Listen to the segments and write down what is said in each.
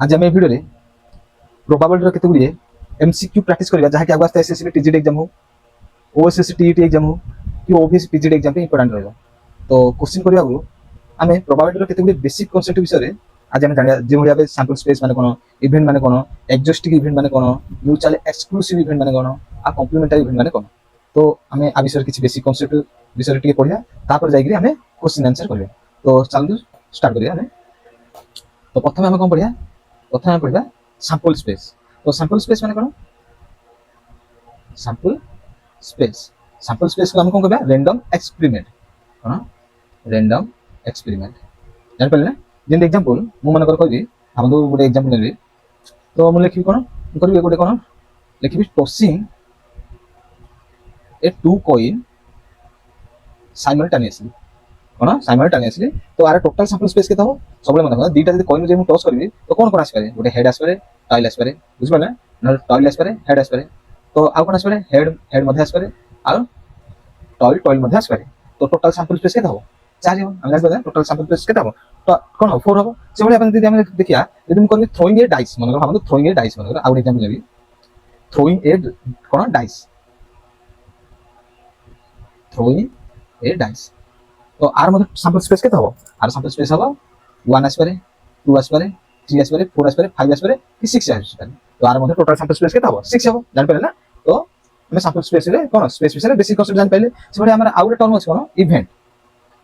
आज आम video probability केते गुड़िए एमसीक्यू प्रैक्टिस करबा जहाँकि आगे आस्ते एसएससी टीजीटी एग्जाम हो ओएसएससी टीईटी एग्जाम हो कि ओबीएससी पीजीटी एग्जाम पे इंपोर्टेंट रहबो। तो क्वेश्चन करिया आगु आमे प्रोबाबिलिटी केते गुड़िए बेसिक कांसेप्ट विषय आज आम जानिया जे भलिया सैंपल स्पेस माने कोन इवेंट माने कोन एक्सॉस्टिव इवेंट माने कोन म्यूचुअल एक्सक्लूसिव इवेंट माने कोन आ कॉम्प्लीमेंटरी इवेंट माने कोन। तो आमे आ विषय किछि बेसिक कांसेप्ट विषय टिके पढिया तापर जाइकरी आमे क्वेश्चन आंसर करिया। तो चलू स्टार्ट करिया आमे। तो प्रथम आमे कोन पढिया प्रथम आमे पढिया सैंपल स्पेस। तो सैंपल स्पेस माने कोन सैंपल स्पेस को हम कोन कहबा रैंडम एक्सपेरिमेंट कोन रैंडम एक्सपेरिमेंट जान पले ना। जेन एग्जांपल मु मन कर कहबी हम दो गोटे एग्जांपल लेबी। तो मु लिखबी कोन करबी गोटे कोन लिखबी tossing a two coin simultaneously कोन साइमल्टेनियसली। तो आर टोटल सैंपल स्पेस केता हो सबले मन कर दीटा जदी कॉइन जे मु टॉस करबी तो कोन कोन आसपारे गोटे हेड आसपारे टाइल आसपारे बुझ पले ना टाइल आसपारे हेड आसपारे। तो आ कोन आसपारे हेड मध्ये आसपारे आ टाइल मध्ये आसपारे। तो टोटल सैंपल स्पेस केता हो 4 हो हम जान पले टोटल सैंपल स्पेस केता हो तो कोन हो 4 हो। से भले अपन हम देखिया यदि हम करबी थ्रोइंग ए डाइस मन कर हम तो थ्रोइंग ए डाइस मन कर आउट एग्जांपल लेबी थ्रोइंग ए कोन डाइस थ्रोइंग ए डाइस। तो आर मध्ये सैंपल स्पेस केता हो आर सैंपल स्पेस हो 1 आसपारे 2 आसपारे 3 आसपारे 4 आसपारे 5 आसपारे कि 6 आसपारे। तो आर मध्ये टोटल सैंपल स्पेस केता हो 6 हो जान पले ना। तो हम सैंपल स्पेस रे कोन स्पेस विषय बेसिक कांसेप्ट जान पले से भले हमरा आउट टर्म अछि कोन इवेंट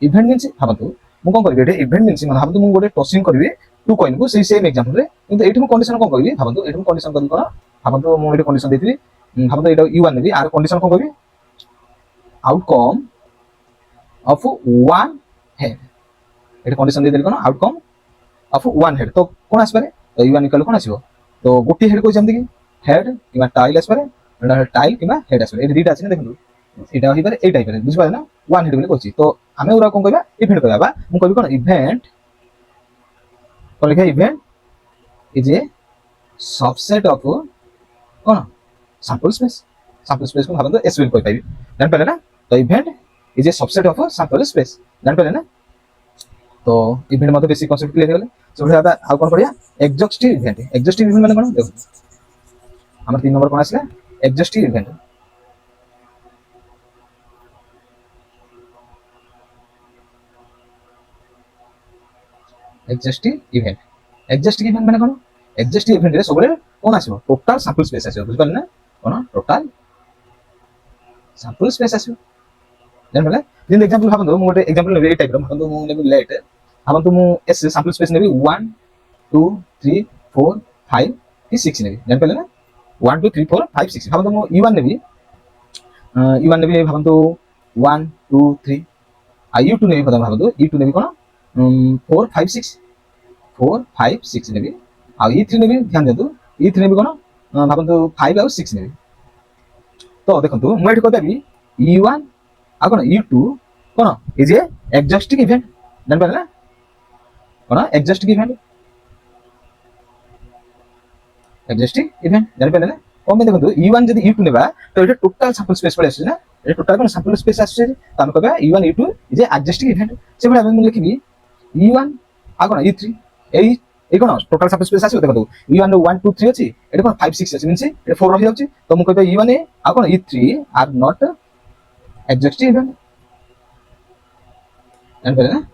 इवेंट मींस भाबतु मु कोन करबी एटे इवेंट मींस मन भाबतु मु गोटे टॉसिंग करबी टू कॉइन को सेम एग्जांपल रे किंतु एठी मु कंडीशन कोन करबी भाबतु एठी मु कंडीशन करबी कोन भाबतु मु एठी condition देथिबी भाबतु Etah u1 navy are condition कोन करबी आउटकम ऑफ वन हेड एठी condition they Delhi cone outcome of one head. तो कोन आसपारे तो u1 इक्वल कोन आसीबो तो गोटी हेड को जमदी कि हेड किबा टाइल आसपारे टाइल किबा हेड आसपारे एठी दीटा अछि देखु एटा होई पारे एटा होई पारे बुझ पारे ना वन हेड बोले कहछि। तो आमे उरा कोन कहबा इवेंट कहबा बा मु कहबी कोन इवेंट कोन लिखा event is a subset of cone sample space को भाबन तो एस विल कहि पाइबी जान पाले ना। तो event is a subset of sample space जान पाले ना। तो इवेंट मतलब बेसिक कांसेप्ट क्लियर हो गेले। सो भले आ कोन करिया एक्सॉस्टिव इवेंट माने कोन देखो हमर 3 नंबर कोन आसला एक्सॉस्टिव इवेंट। एक्सॉस्टिव इवेंट माने कोन एक्सॉस्टिव इवेंट रे सबले कोन आसीबो टोटल सैंपल स्पेस आसीबो बुझ पाले ना कोन टोटल सैंपल स्पेस आसीबो जान पले। जिन एग्जांपल भाबंदो मु गोटे एग्जांपल लेबे ए टाइप रो भाबंदो मु लेबे लेट भाबंदो मु एस सैंपल स्पेस नेबी 1 2 3 4 5 कि 6 नेबी जान पले ना 1 2 3 4 5 6 भाबंदो मु u1 नेबी भाबंदो 1 2 3 आ u2 नेबी भाबंदो u2 नेबी कोन 4 5 6 4 5 6 नेबी आ e3 नेबी ध्यान देतु e3 नेबी कोन भाबंदो 5 और 6 नेबी। तो देखंतु मु एठी कहबी e1 आ कोन u2 कोन इज ए एक्सॉस्टिव इवेंट जान पाले ना कोन एक्सॉस्टिव इवेंट जान पाले ना। कोन देखंतु u1 जदी u2 नेबा तो एटा टोटल सैंपल स्पेस पड़े आछे ना ए टोटल कोन सैंपल स्पेस आछे त हम कहबा u1 u2 is a exhaustive event. से बडा हम लिखबी u1 आ कोन e3 ए कोन टोटल सैंपल स्पेस आछे देखंतु u1 रो 1 2 3 अछि एटा कोन 5 6 अछि मींस ए 4 रहि जाउछि। तो हम कहबा u1 ए आ कोन e3 are not exhaustive event जान पाले ना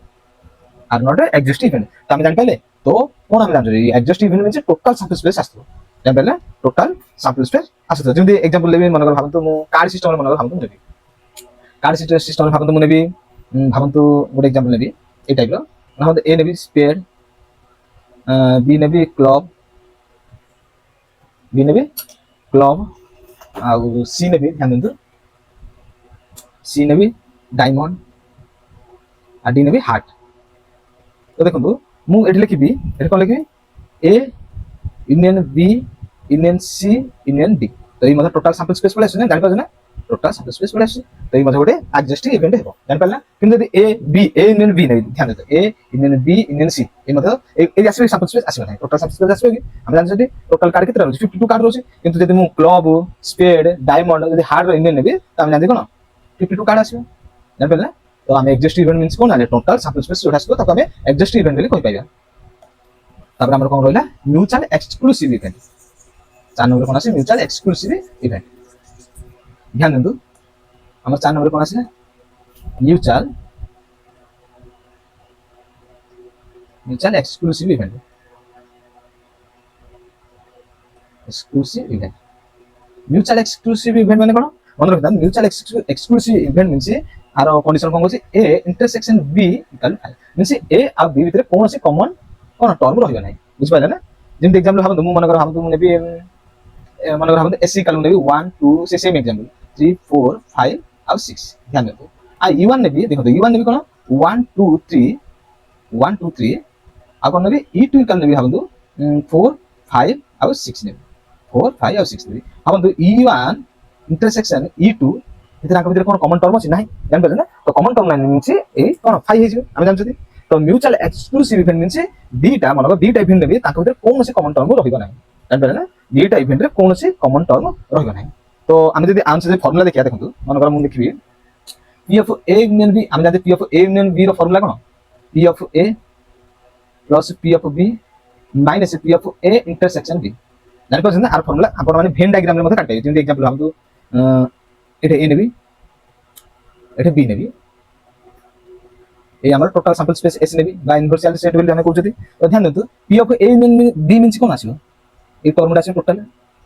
आर नॉट एक्सॉस्टिव इवेंट। तो हम जान पाले तो कोन हम जान रे exhaustive event means total sample space आछतो जान पाले टोटल सैंपल स्पेस आछतो। जेमि एग्जांपल लेबे मन कर भाबंतु मु कार्ड सिस्टम मन कर भाबंतु नेबी कार्ड सिस्टम भाबंतु मु नेबी भाबंतु गोटे एग्जांपल नेबी ए टाइप रो भाबंतु ए नेबी स्पेड बी नेबी क्लब आ सी नेबी ध्यान देंतु सी नेबी डायमंड आ डी नेबी हार्ट। तो देखंतु मु एठी लिखिबी एठी कोन लिखिबी A union B union C union D. तो ई मतलब टोटल सैंपल स्पेस पड़े आछे ना जानि पाछे ना टोटल सैंपल स्पेस पड़े आछे। तो ई मतलब गोटे एक्सॉस्टिव इवेंट हेबो जानि पाले ना। किंतु यदि ए यूनियन बी नै ध्यान देतो A union B union C ई मतलब ए आसीबे सैंपल स्पेस आसीबे ना टोटल सैंपल स्पेस आसीबे कि हम जानि जदि टोटल कार्ड केते रहउछि 52 कार्ड रहउछि। किंतु यदि मु क्लब स्पेड डायमंड यदि हार्ट रो यूनियन नेबी त हम जानि कोन 52 कार्ड आसीबे जानि पाले ना। तो हम एक्सॉस्टिव इवेंट मींस कोन आले टोटल सैंपल स्पेस जोटा आसीबो ताको हम एक्सॉस्टिव इवेंट बोली कहि पाइबा। তারপরে আমার কোন রইলা মিউচুয়াল এক্সক্লুসিভ ইভেন্ট 4 নম্বরে কোন আছে মিউচুয়াল এক্সক্লুসিভ ইভেন্ট ধ্যান দেন আমার 4 নম্বরে কোন আছে mutual exclusive event mutual exclusive event মানে কোন মনে রাখবেন মিউচুয়াল এক্সক্লুসিভ ইভেন্ট মিন্স আর কন্ডিশন কোন হচ্ছে A intersection B equal 5 means A আর বি ভিতরে কোনসি কমন কোন টর্ম রহিবা নাই বুঝ পাইলে না যেমন एग्जांपल ভাবନ୍ତୁ ମୁଁ মনে কর ভাবନ୍ତୁ ମୁଁ নেবি মনে কর ভাবନ୍ତୁ এসি কাল নেবি 1 2 সে সেম एग्जांपल 3 4 5 ଆଉ 6 ধ্যান দিও আর ই1 নেবি দেখো ই1 নেবি কোন 1 2 3 1 2 3 ଆଉ কোন নেবি ই2 কাল নেবি ভাবନ୍ତୁ 4 5 ଆଉ 6 নেবি 4 5 ଆଉ 6 নেবি ভাবନ୍ତୁ ই1 ইন্টারসেকশন ই2 এদের আগে ভিতরে কোন কমন টার্ম আছে নাই জানবেন না তো কমন টার্ম নাই নিচে এই কোন 5 হয়ে যাবে আমি জানছি তো মিউচুয়াল এক্সক্লুসিভ ইভেন্ট মিন্স দুইটা মানে দুইটা ইভেন্ট নেবি তার ভিতরে কোনসি কমন টার্ম রহিব নাই জানবেন না দুইটা ইভেন্টরে কোনসি কমন টার্ম রহিব নাই তো আমি যদি আনসার যে ফর্মুলা দেখিয়া দেখুন মনে কর মই লিখিবি P of A union B আমি জানি P of A union B র ফর্মুলা কোন P of A plus P of B minus P of A intersection B জানি পাচ্ছেন না আর ফর্মুলা আপন মানে ভেন ডায়াগ্রামের মধ্যে কাটাই যেমন एग्जांपल ভাবতো এটা এ নেবি এটা বি নেবি এই আমার টোটাল স্যাম্পল স্পেস এস নেবি বা ইনভার্সিয়াল সেট বলি আমি কইছি তো ধ্যান দিও P of A union B means কোন আসলো এই টর্মটা আছে টোটাল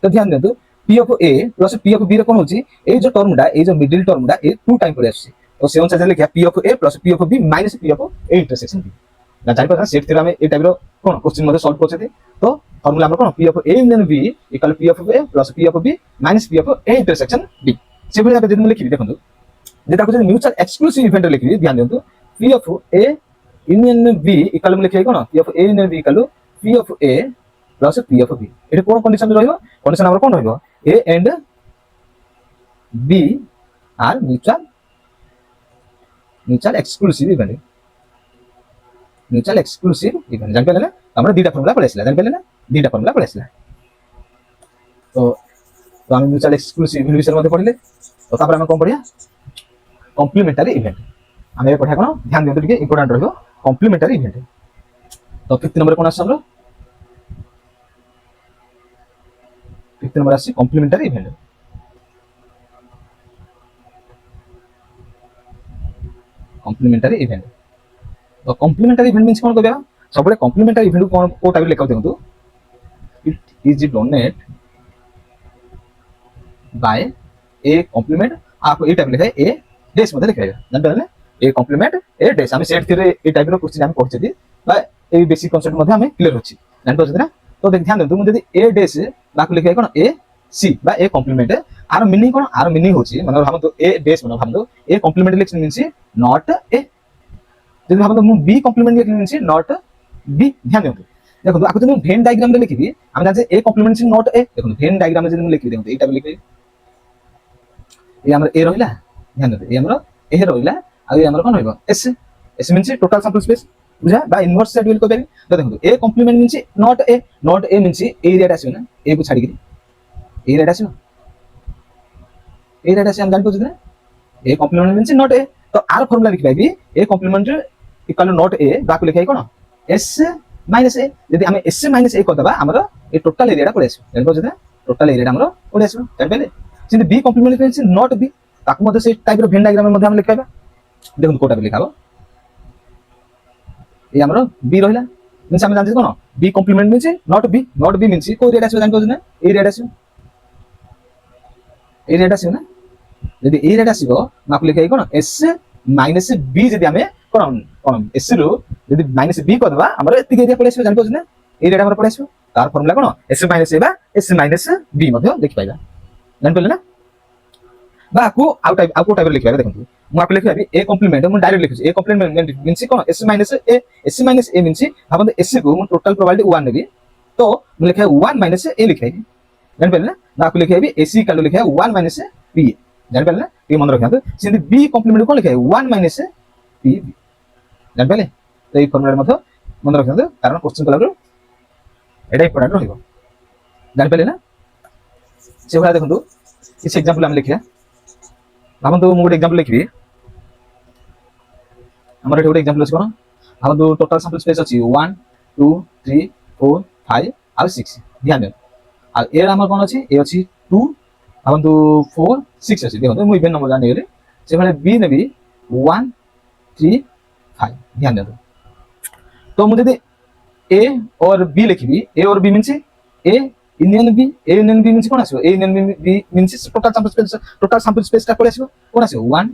তো ধ্যান দিও P of A plus P of B র কোন হচ্ছে এই যে টর্মটা এই যে মিডল টর্মটা এই টু টাইম পড়ে আসছে তো সে অনুসারে লিখিয়া P of A plus P of B minus P of A intersection B না জানি পাচ্ছেন সেট থিওরামে এই টাইপের কোন কোশ্চেন মধ্যে সলভ করতে তো ফর্মুলা আমরা কোন P of A union B equal P of A plus P of B minus P of A intersection B সেভাবে আপনি যদি লিখি দেখুন যেটা যদি মিউচুয়াল এক্সক্লুসিভ ইভেন্ট লিখি ধ্যান দিও P of A union B equal আমি লিখি কোন P of A union B equal P of A plus P of B এটা কোন কন্ডিশন রহিব কন্ডিশন আমরা কোন রহিব A and B are mutual exclusive event জানতে পারলে না আমরা দুইটা ফর্মুলা পড়েছিলাম জানতে পারলে না দুইটা ফর্মুলা পড়েছিলাম তো তো আমি মিউচুয়াল এক্সক্লুসিভ ইভেন্টের মধ্যে পড়লে তো তারপরে আমরা কোন পড়িয়া কমপ্লিমেন্টারি ইভেন্ট আমি এর কথা কোনো ধ্যান দিতে টিকে ইম্পর্টেন্ট রহিব কমপ্লিমেন্টারি ইভেন্ট তো 5 নম্বরে কোন আছে আমরা 5 নম্বরে আছে কমপ্লিমেন্টারি ইভেন্ট তো কমপ্লিমেন্টারি ইভেন্ট মিন্স কোন কইবা সবরে কমপ্লিমেন্টারি ইভেন্ট কোন ও টাইপ লেখাও দেখুন it is denote by A complement आपको এই টাইপ লেখা এ ডেস মধ্যে লেখা জানতে পারলে এ কমপ্লিমেন্ট এ ডেস আমি সেট থিওরি এই টাইপের কোশ্চেন আমি পড়ছি দি বা এই বেসিক কনসেপ্ট মধ্যে আমি ক্লিয়ার হচ্ছি জানতে পারছেন না তো দেখ ধ্যান দেন তুমি যদি এ ডেস বাকি লেখা কোন এ সি বা এ কমপ্লিমেন্ট আর মিনিং কোন আর মিনিং হচ্ছে মানে ভাবতো এ ডেস মানে ভাবতো এ কমপ্লিমেন্ট লিখছি মিন্স নট এ যদি ভাবতো মু বি কমপ্লিমেন্ট লিখছি মিন্স নট বি ধ্যান দেন দেখো আগে তুমি ভেন ডায়াগ্রামটা লিখিবি আমি জানি যে A complement means not A দেখুন ভেন ডায়াগ্রামে যদি আমি লিখি দেখুন এইটা লিখি এই আমরা এ রহিলা ধ্যান দেন এই আমরা এ রহিলা আর এই আমরা কোন হইব S S means total sample space বুঝা বা ইনভার্স সেট উইল কইবেন তো দেখুন A complement means not A means এই রেট আসবে না এ কো ছাড়ি গরি এই রেট আসবে এই রেট আসে আমি জানি বুঝিনা A complement means not A তো আর ফর্মুলা লিখি পাইবি A complement equal not A বাকি লিখাই কোন এস মাইনাস এ যদি আমি এস মাইনাস এ করদবা আমরা এই টোটাল এরিয়াটা পড়ে আসবে জানি বুঝিনা টোটাল এরিয়াটা আমরা পড়ে আসবে জানবেলে কিন্তু B complement means not B তার মধ্যে সেই টাইপের ভেন ডায়াগ্রামের মধ্যে আমরা লিখাইবা দেখুন কোটা লিখাবো এই আমরা বি রহিলা মিন্স আমি জানছি কোন B complement means not B means কোই রেট আসবে জানি বুঝিনা এই রেট আসবে না যদি এই রেট আসিব মাপ লিখাই কোন এস মাইনাস বি যদি আমি কোন এস রো যদি মাইনাস বি করবা আমরা এতিকে এরিয়া পড়ে আসবে জানি বুঝিনা এই রেট আমরা পড়ে আসবে তার ফর্মুলা কোন এস মাইনাস এ বা এস মাইনাস বি মধ্যে দেখি পাইবা জানি পারলে না বা আকু আউট টাইপের লিখবা দেখুন মু আপনি লিখবি এ কমপ্লিমেন্ট মু ডাইরেক্ট লিখছি এ কমপ্লিমেন্ট মিন্স কোন এস মাইনাস এ মিন্স ভাবন্তু এস কো মু টোটাল প্রবাবিলিটি 1 নেবি তো মু লিখাই 1 মাইনাস এ লিখাই জানি পারলে না বা আপনি লিখাবি এসি কালো লিখাই 1 মাইনাস বি জানি পারলে না এই মনে রাখবেন সেটি বি কমপ্লিমেন্ট কোন লিখাই 1 মাইনাস বি জানি পারলে তো এই ফর্মুলার মধ্যে মনে রাখবেন কারণ কোশ্চেন কলার এটা ইম্পর্টেন্ট রহিব জানি পারলে না সেভাবে দেখুন কিছু এক্সাম্পল আমি লিখিয়া ভাবন্তু মু গোটে এক্সাম্পল লিখিবি আমার এটা গোটে এক্সাম্পল আছে কোন ভাবন্তু টোটাল স্যাম্পল স্পেস আছে 1 2 3 4 5 আর 6 ধ্যান দিও আর এর আমার কোন আছে এ আছে 2 ভাবন্তু 4 6 আছে দেখুন ମୁଁ ইভেন নম্বর জানি গলি সেখানে বি নেবি 1 3 5 ধ্যান দিও তো ମୁଁ যদি ए और बी लिखी ए और B means A union B means कौन आसो A union B means total sample space टा कोन आसो कौन आसो 1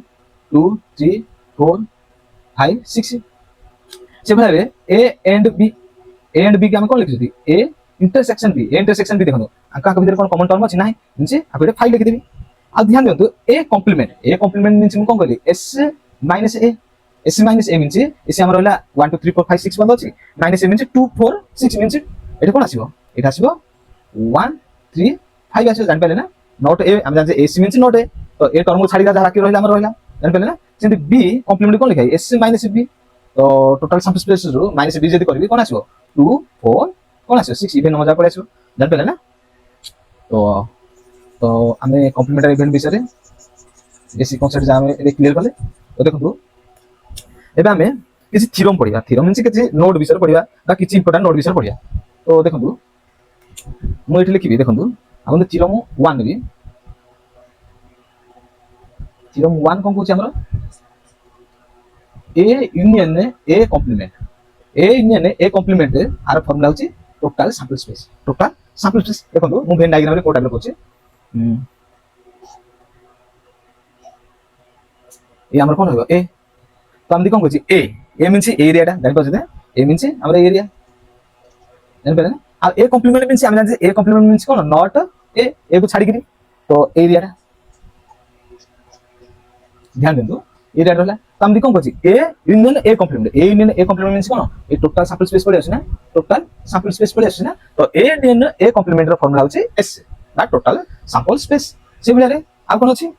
2 3 4 5 6 से भाबे ए एंड बी के हम कोन लिखि ए इंटरसेक्शन बी देखो आका के भीतर कोन कॉमन टर्म अछि नाही मीन्स आके 5 लिखि देबी आ ध्यान दियंतु ए कॉम्प्लीमेंट मीन्स हम कोन कहली S minus A S minus A means S हमर होला 1 2 3 4 5 6 बंद अछि माइनस ए मीन्स 2 4 6 मीन्स एटा कोन आसीबो एटा आसीबो 1 3 5 आसीबो जान पाले ना नॉट ए हम जान एस मीन्स नॉट ए तो ए टर्म छाड़ी जा बाकी रहला हमर रहला जान पाले ना सेंति बी कॉम्प्लीमेंट कोन लिखाई एस माइनस बी तो total some space rho minus B जदी करबी कोन आसीबो 2 4 कोन आसीबो 6 इवेन मजा पड़े आसीबो जान पाले ना तो तो हमें कॉम्प्लीमेंटरी इवेंट विषय बेसिक कांसेप्ट जा हमें क्लियर करले तो देखो एबे हमें किसी थ्योरम पढ़िया थ्योरम मींस किसी नोड विषय पढ़िया बा किसी इंपोर्टेंट नोड विषय पढ़िया तो देखंतु मु एठी लिखिबी देखंतु आपण थ्योरम 1 नेबी थ्योरम 1 कोन कहूची हमर ए यूनियन ए कॉम्प्लीमेंट आर फार्मूला होची टोटल सैंपल स्पेस देखंतु मु वेन डायग्राम रे कोटा लिखुची ये हमर कोन होबो ए तो हम कौन कहছি ए मींस एरिया टा जानि पाछे ए मींस हमरा एरिया जानि पाले आ ए कॉम्प्लीमेंट मींस हम जानि ए कॉम्प्लीमेंट मींस कोन नॉट ए को छाडी करी तो एरिया टा ध्यान देंतु एरिया रहला तो हम कौन कहছি A union A complement means कोन ए टोटल सैंपल स्पेस पड़े आछे ना तो ए यूनियन ए कॉम्प्लीमेंट रो फार्मूला होची एस ना टोटल सैंपल स्पेस से बिला रे आ कोन अछि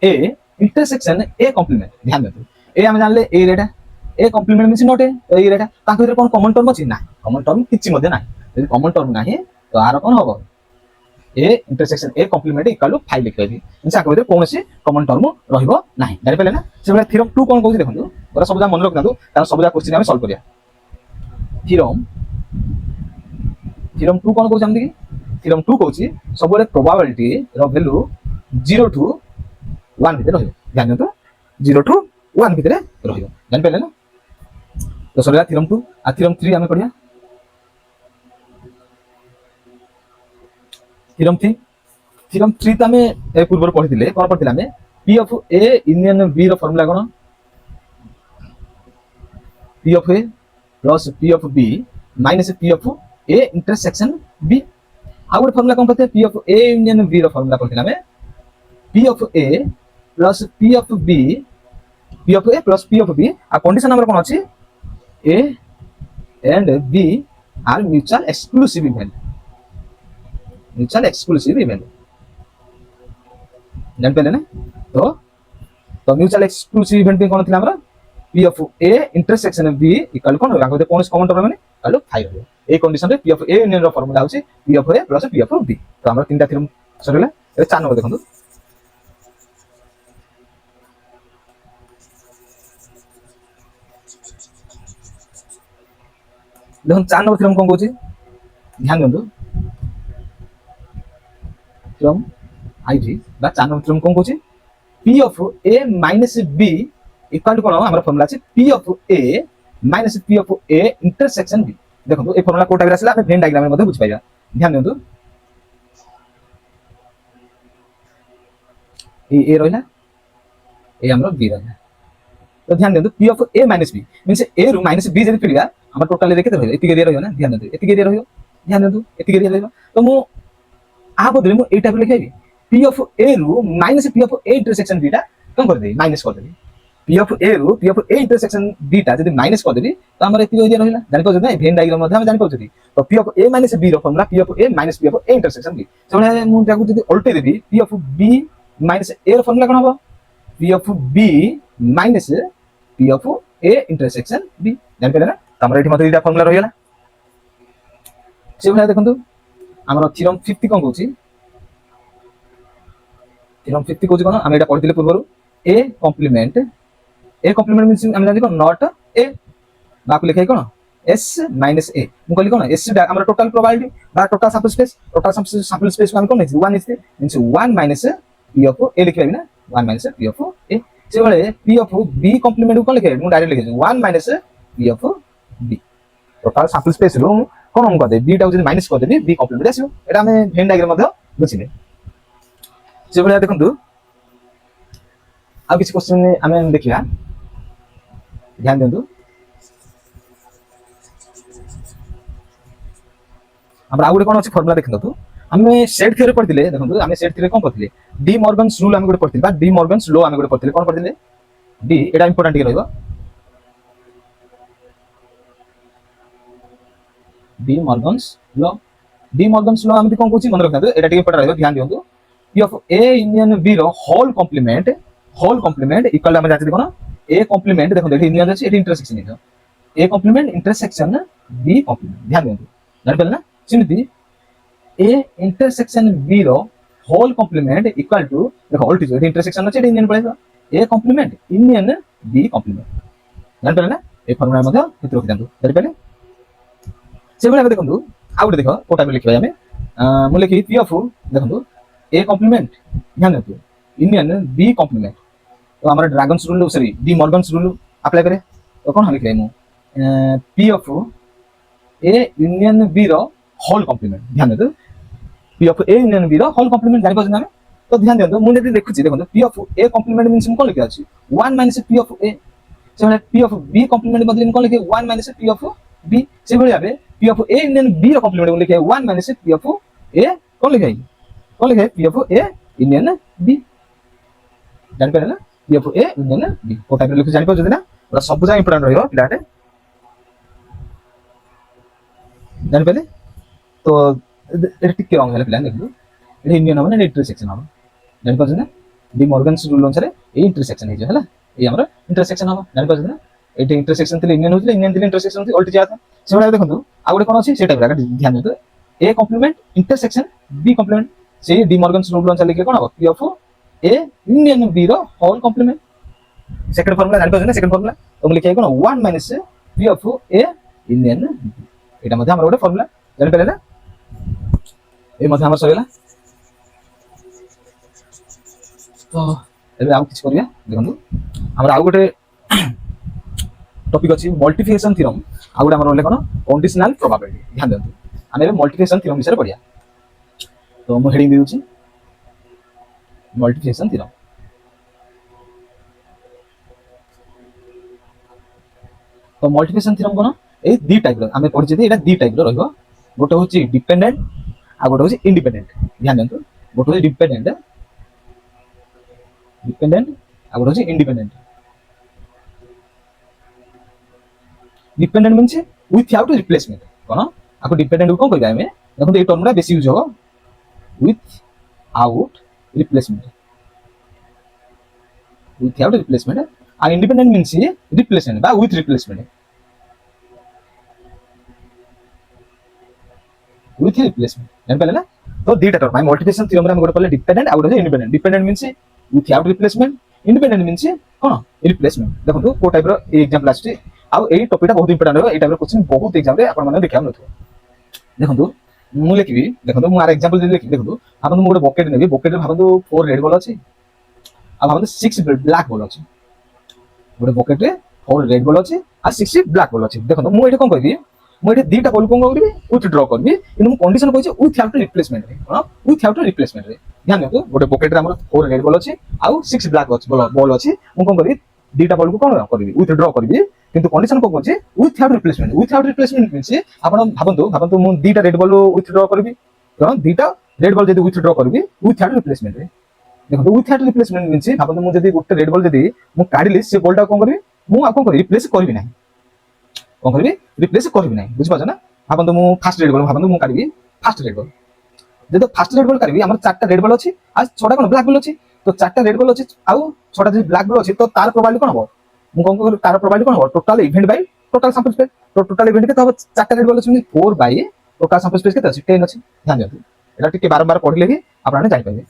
ए इंटरसेक्शन ए कॉम्प्लीमेंट ध्यान देंतु ए हम जानले area A complement means not A तो एरिया ताको भीतर कोन कॉमन टर्म अछि ना कॉमन टर्म किछि मध्ये ना यदि कॉमन टर्म नाही तो आर कोन होबो A intersection A complement equal to 5 लिख देबी मींस आको भीतर कोनोसी कॉमन टर्म रहिबो नाही जानि पले ना से बला थ्योरम 2 कोन कहू देखंतु बरा सब जा मन रख दंतु तार सब जा क्वेश्चन हम सॉल्व करिया थ्योरम 2 कोन कहू हम देखि थ्योरम 2 कहूची सब बले प्रोबेबिलिटी रो वैल्यू 0 टू 1 भीतर रहिबो ध्यान दंतु 0 टू 1 भीतर रहिबो जानि पले ना तो सरिया थ्योरम 2 आ थ्योरम 3 हमें पढ़िया थ्योरम 3 त हमें पूर्व पढ़िथिले कोन पढ़िथिले हमें p of a union b रो फार्मूला कोन p of a plus p of b minus p of a intersection b आ गुड फार्मूला कोन पते p of a union b रो फार्मूला पढ़िथिले हमें p of a plus p of b p of a plus p of b आ condition हमर कोन अछि a and b are mutual exclusive event जान पेले ना तो म्यूचुअल एक्सक्लूसिव इवेंट में कोन थिला हमर p of a intersection b equal कोन होगा कोन कॉमन टर्म माने इक्वल 5 हो ए कंडीशन रे p of a यूनियन रो फार्मूला होछि p of a plus p of b तो हमर तीनटा थ्योरम सरिला ए 4 नंबर देखंतु देखो 4 नंबर थ्योरम कोन कहूची ध्यान देंतु थ्योरम आईजी बा 4 नंबर थ्योरम कोन कहूची p of a minus b equal to कोन हमर फार्मूला अछि p of a minus p of a intersection b देखो ए फार्मूला कोटा बिरासला हम वेन डायग्राम में मध्ये बुझ पाइबा ध्यान देंतु ए रहला ए हमर b रहला तो ध्यान देंतु p of a minus b means a रो minus b जदि पिलिया हमर टोटल रे केते रहय एति एरिया रहय ना ध्यान देंतु एति एरिया रहय ध्यान देंतु एति एरिया रहय तो मु आ बदले मु एटा पे लिखाइबी p of a रो minus p of a intersection b टा कम कर देबी माइनस कर देबी p of a रो p of a intersection b टा जदि माइनस कर देबी तो हमर एति एरिया रहला जानि पछै ना वेन डायग्राम मध्ये हम जानि पछै तो p of a minus b रो formula p of a minus p of a intersection b सने मु ताकू जदि उल्टे देबी p of b minus a रो फार्मूला कोन होबो p of b minus p of a intersection b जानि पेले ना हमर एठी मते इटा फार्मूला रहिला से भला देखंतु हमर थ्योरम 50 कोन कहूची थ्योरम 50 कहूची कोन हम एटा पढिथिले पूर्वरु a कॉम्प्लीमेंट मींस हम जानि को नॉट a बाकु लिखाई कोन S minus A ମୁଁ କହିଲି କଣ S ଟା ଆମର ଟୋଟାଲ ପ୍ରୋବାबिଲିଟି ବା ଟୋଟାଲ ସାମ୍ପଲ ସ୍ପେସ କୁ ଆମେ କଣ ନେଇଛି 1 ନେଇଛି means 1 minus P of A लिखिबा ना 1 minus P of A से बेले P of B कॉम्प्लीमेंट को लिखे ମୁଁ डायरेक्ट लिखे 1 minus P of B total sample space रो कोन हम करदे B टा जदी माइनस कर देबी B कॉम्प्लीमेंट आसीबो एटा हमें वेन डायग्राम मध्ये बुझिले से बेले देखंतु आ किछ क्वेश्चन हमें देखिया ध्यान देंतु हमरा आगुडे कोन अछि फार्मूला देखंतु हमें सेट थ्योरी पढ़थिले देखंतु हमें सेट थ्योरी कोन पढ़थिले डी मॉर्गन्स रूल हमें गोटे पढ़थिले बा डी मॉर्गन्स लॉ हमें गोटे पढ़थिले कोन पढ़थिले डी एटा इंपोर्टेंट के रहइबो डी मॉर्गन्स लॉ हम कोन कहूची मन रखंतु एटा टिके पढ़ा रहइबो ध्यान दियंतु P of A union B रो होल कॉम्प्लीमेंट इक्वल हम जाति कोन ए कॉम्प्लीमेंट देखंतु एटी यूनियन अछि एटी इंटरसेक्शन है A complement intersection B complement ध्यान दियंतु जानि पले ना सिमिति ए इंटरसेक्शन बी रो होल कॉम्प्लीमेंट इक्वल टू देखो होल टीचर इंटरसेक्शन अछि यूनियन पळेबा A complement union B complement जानि पले ना ए फार्मूला मध्ये हित रखि दंतु जानि पले से बेला देखंतु आ गुटे देखो कोटा में लिखबा हमें मु लिखि पी ऑफ देखंतु ए कॉम्प्लीमेंट ध्यान देंतु यूनियन बी कॉम्प्लीमेंट तो हमारा dragon's rule sorry De Morgan's rule apply करे तो कोन लिखले मु P of A union B रो होल कॉम्प्लीमेंट ध्यान देंतु P of A union B रो होल कॉम्प्लीमेंट जानि पछन हमें तो ध्यान देंतु मु जदी देखुची देखंतु P of A complement means कोन लिखा अछि 1 माइनस पी ऑफ ए से पी ऑफ बी कॉम्प्लीमेंट बदले कोन लिखे 1 माइनस पी ऑफ बी से भली भाबे P of A union B रो कॉम्प्लीमेंट लिखे 1 माइनस पी ऑफ ए कोन लिखे P of A union B जानि पले ना P of A union B को टाइप लिखि जानि प जदी ना पूरा सब जा इंपोर्टेंट रहियो पिलाटे जानि पले तो एटा टिके रंग हला पिला देखु एटा यूनियन हम ना इंटरसेक्शन हम जानि प ना डी मॉर्गन्स रूल अनुसार ए इंटरसेक्शन हे हला ए हमर इंटरसेक्शन हम जानि प ना एटा इंटरसेक्शन थिले यूनियन थिले इंटरसेक्शन होती उल्टी जाता से बडा देखंतु आ गुटे कोन अछि से टाइप रा ध्यान देतु A complement intersection B complement से डी मॉर्गन्स रूल अनुसार लिखे कोन हो P of A union B रो होल कॉम्प्लीमेंट सेकंड फार्मूला जानि प ना सेकंड फार्मूला तो लिखे कोन 1 minus P of A union B एटा मध्ये हमर गुटे फार्मूला जानि पले ना ए मध्ये हमर सरेला तो एबे आउ किछ करिया देखंतु हमर आउ गुटे टॉपिक अछि मल्टीप्लिकेशन थ्योरम आ गुटे हमर कोन कंडीशनल प्रोबेबिलिटी ध्यान देंतु आमे मल्टीप्लिकेशन थ्योरम विषय पढिया तो मु हेडिंग देउची मल्टीप्लिकेशन थ्योरम तो मल्टीप्लिकेशन थ्योरम कोन ए दी टाइप रो आमे पढि जेते एटा दी टाइप रो रहइबो गोटे होची डिपेंडेंट आ गोटे होची इंडिपेंडेंट ध्यान देंतु गोटे होची डिपेंडेंट आ गोटे होची independent dependent means without replacement कोन आपको डिपेंडेंट को कहबा हमें देखो ए टर्मडा बेसी यूज हो विथआउट रिप्लेसमेंट आ इंडिपेंडेंट मींस रिप्लेसमेंट बा विथ रिप्लेसमेंट जान पले ना तो दीटा टर्म मल्टीप्लिकेशन थ्योरम रे हम गोटे पले डिपेंडेंट आ गोटे independent dependent means without replacement independent means कोन रिप्लेसमेंट देखो को टाइप रो एग्जांपल आछि आ ए टॉपिक बहुत इंपोर्टेंट हो ए टाइप रो क्वेश्चन बहुत एग्जाम रे आपण माने देखा नथो देखंतु मु लिखबी देखंतु मु आर एग्जांपल जे लिखि देखंतु आपण मु गोटे बकेट नेबी बकेट रे भाबंतु 4 रेड बॉल अछि आ भाबंतु 6 ब्लैक बॉल अछि गोटे बकेट रे 4 रेड बॉल अछि आ 6 ब्लैक बॉल अछि देखंतु मु एठी कोन करबी मु एठी दीटा बॉल कोन करबी विथड्रॉ करबी किंतु मु कंडीशन कहै छै विथआउट रिप्लेसमेंट रे हां विथआउट रिप्लेसमेंट रे ध्यान देतु गोटे बकेट रे हमर 4 रेड बॉल अछि आ 6 ब्लैक बॉल अछि मु कोन करबी दीटा बॉल को कोन करबी विथड्रॉ करबी किंतु कंडीशन को कहै विथआउट रिप्लेसमेंट मींस आपण भाबंतु मु दीटा रेड बॉल विथड्रॉ करबी तो दीटा रेड बॉल जदी विथड्रॉ करबी विथआउट रिप्लेसमेंट रे देखो विथआउट रिप्लेसमेंट मींस भाबंतु मु जदी गोटे रेड बॉल जदी मु काढिली से बॉल टा कोन करबी मु आ कोन करबी रिप्लेस करबी नाही कोन करबी रिप्लेस करबी नाही बुझ पाछ ना भाबंतु मु फर्स्ट रेड बॉल भाबंतु मु काढिबी फर्स्ट रेड बॉल जदी फर्स्ट रेड बॉल काढिबी हमर चारटा रेड बॉल अछि आ छोटा कोन ब्लैक बॉल अछि तो चारटा रेड बॉल अछि आ छोटा जदी ब्लैक बॉल अछि तो तार प्रोबेबिलिटी कोन हो मु कोन कर तार प्रोबेबिलिटी कोन हो total event by total sample space तो टोटल इवेंट के तो चारटा रेड बॉल अछि 4 बाय टोटल सैंपल स्पेस के 10 अछि ध्यान देतु एटा टिके बार-बार पढिले ही आपन जानि पाबे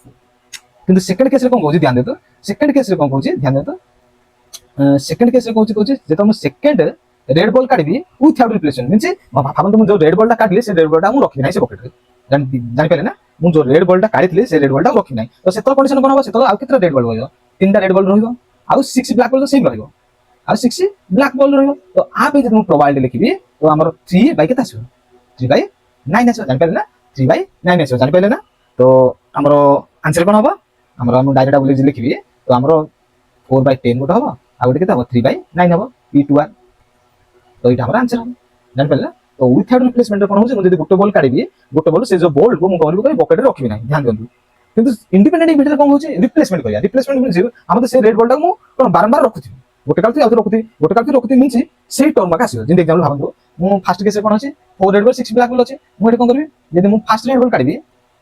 किंतु सेकंड केस रे कोन कहूची ध्यान देतु सेकंड केस रे कोन कहूची ध्यान देतु सेकंड केस रे कहूची जेतो हम सेकंड रेड बॉल काढी विथआउट रिप्लेसमेंट मींस भाबंतु मु जो रेड बॉल टा काढली से रेड बॉल टा मु रखि नाही से पॉकेट रे जानि पाले ना मु जो रेड बॉल टा काढितली से रेड बॉल टा रखि नाही तो सेतो कंडीशन कोन हो सेतो आ केतरा रेड बॉल रहइबो तीनटा रेड बॉल रहइबो आ 6 ब्लैक बॉल तो सेम रहइबो आ 6 ब्लैक बॉल रहइबो तो आ पे जब मु प्रोबेबिलिटी लिखिबी तो हमर 3 बाय केता आसीबो 3 बाय 9 आसीबो जानि पाले ना 3 बाय 9 आसीबो जानि पाले ना तो हमर आंसर कोन होबो हमर मु डायरेक्ट बोली लिखिबी तो हमर 4 बाय 10 गोटे होबो आ गोटे केता होबो 3 बाय 9 होबो p2r तो इटा हमर आंसर हम जान पड़ला तो विथआउट रिप्लेसमेंट कोन होचे जदी गोटे बॉल काढिबी गोटे बॉल से जो बॉल को मु कहबो करे पॉकेट रे रखिबी नाही ध्यान देंतु किंतु इंडिपेंडेंट इवेंट कोन होचे रिप्लेसमेंट करिया रिप्लेसमेंट मींस हम तो से रेड बॉल टा मु कोन बारंबार रखुथि गोटे कालथि आउत रखुथि गोटे कालथि रखुथि मींस सेही टर्म का आसीबो जिन एग्जांपल भाबंतु मु फर्स्ट केस कोन होचे 4 रेड बॉल 6 ब्लैक बॉल होचे मु एटा कोन करबी जदी मु फर्स्ट रेड बॉल काढिबी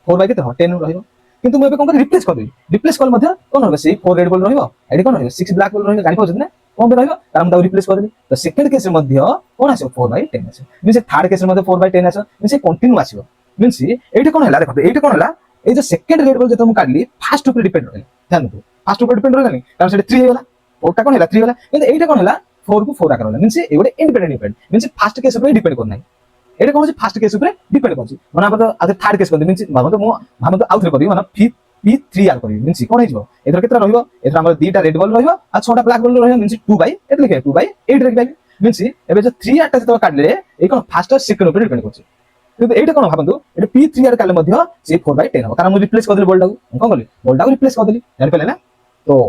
4 बाय केते 10 रहइबो किंतु मु एबे कोन कर रिप्लेस कर देबी रिप्लेस कल मध्ये कोन होबे सेही 4 रेड बॉल रहइबो एडी कोन रहइबो 6 ब्लैक बॉल रहइबो जानि पाउछ ना कोन बे रहइबो कारण दा रिप्लेस कर देबी तो सेकंड केस मध्ये कोन आसीबो 4 बाय 10 आसीबो मींस थर्ड केस मध्ये 4 बाय 10 आसीबो मींस कंटिन्यू आसीबो मींस एठी कोन हला देखो एठी कोन हला ए जो सेकंड रेड बॉल जतो मु काढली फर्स्ट ऊपर डिपेंड रहले ध्यान दो फर्स्ट ऊपर डिपेंड रहले कारण से 3 होला ओटा कोन हला 3 होला किंतु एठी कोन हला 4 को 4 आकर होला मींस ए गोटे independent event means first case ऊपर डिपेंड करनाय एटा कोन फर्स्ट केस ऊपर डिपेंड करछि माने आपण आधे थर्ड केस कर मींस भाबंतु आउट रे करी माने फिफ्थ p3 आर करी मींस कोन हिजबो एथर केतरा रहइबो एथर हमर दीटा रेड बॉल रहइबो आ छोटा ब्लैक बॉल रहइबो मींस 2 बाय एत लिखे 2 बाय 8 रे मींस एबे जो 3 आर ता जतो काडले ए कोन फर्स्ट और सेकंड ऊपर डिपेंड करछि किंतु एटा कोन भाबंतु एटा p3 आर काले मध्ये से 4 बाय 10 हो कारण मु रिप्लेस कर देली बॉल टाको कोन करली बॉल टाको रिप्लेस कर देली जानि पले ना तो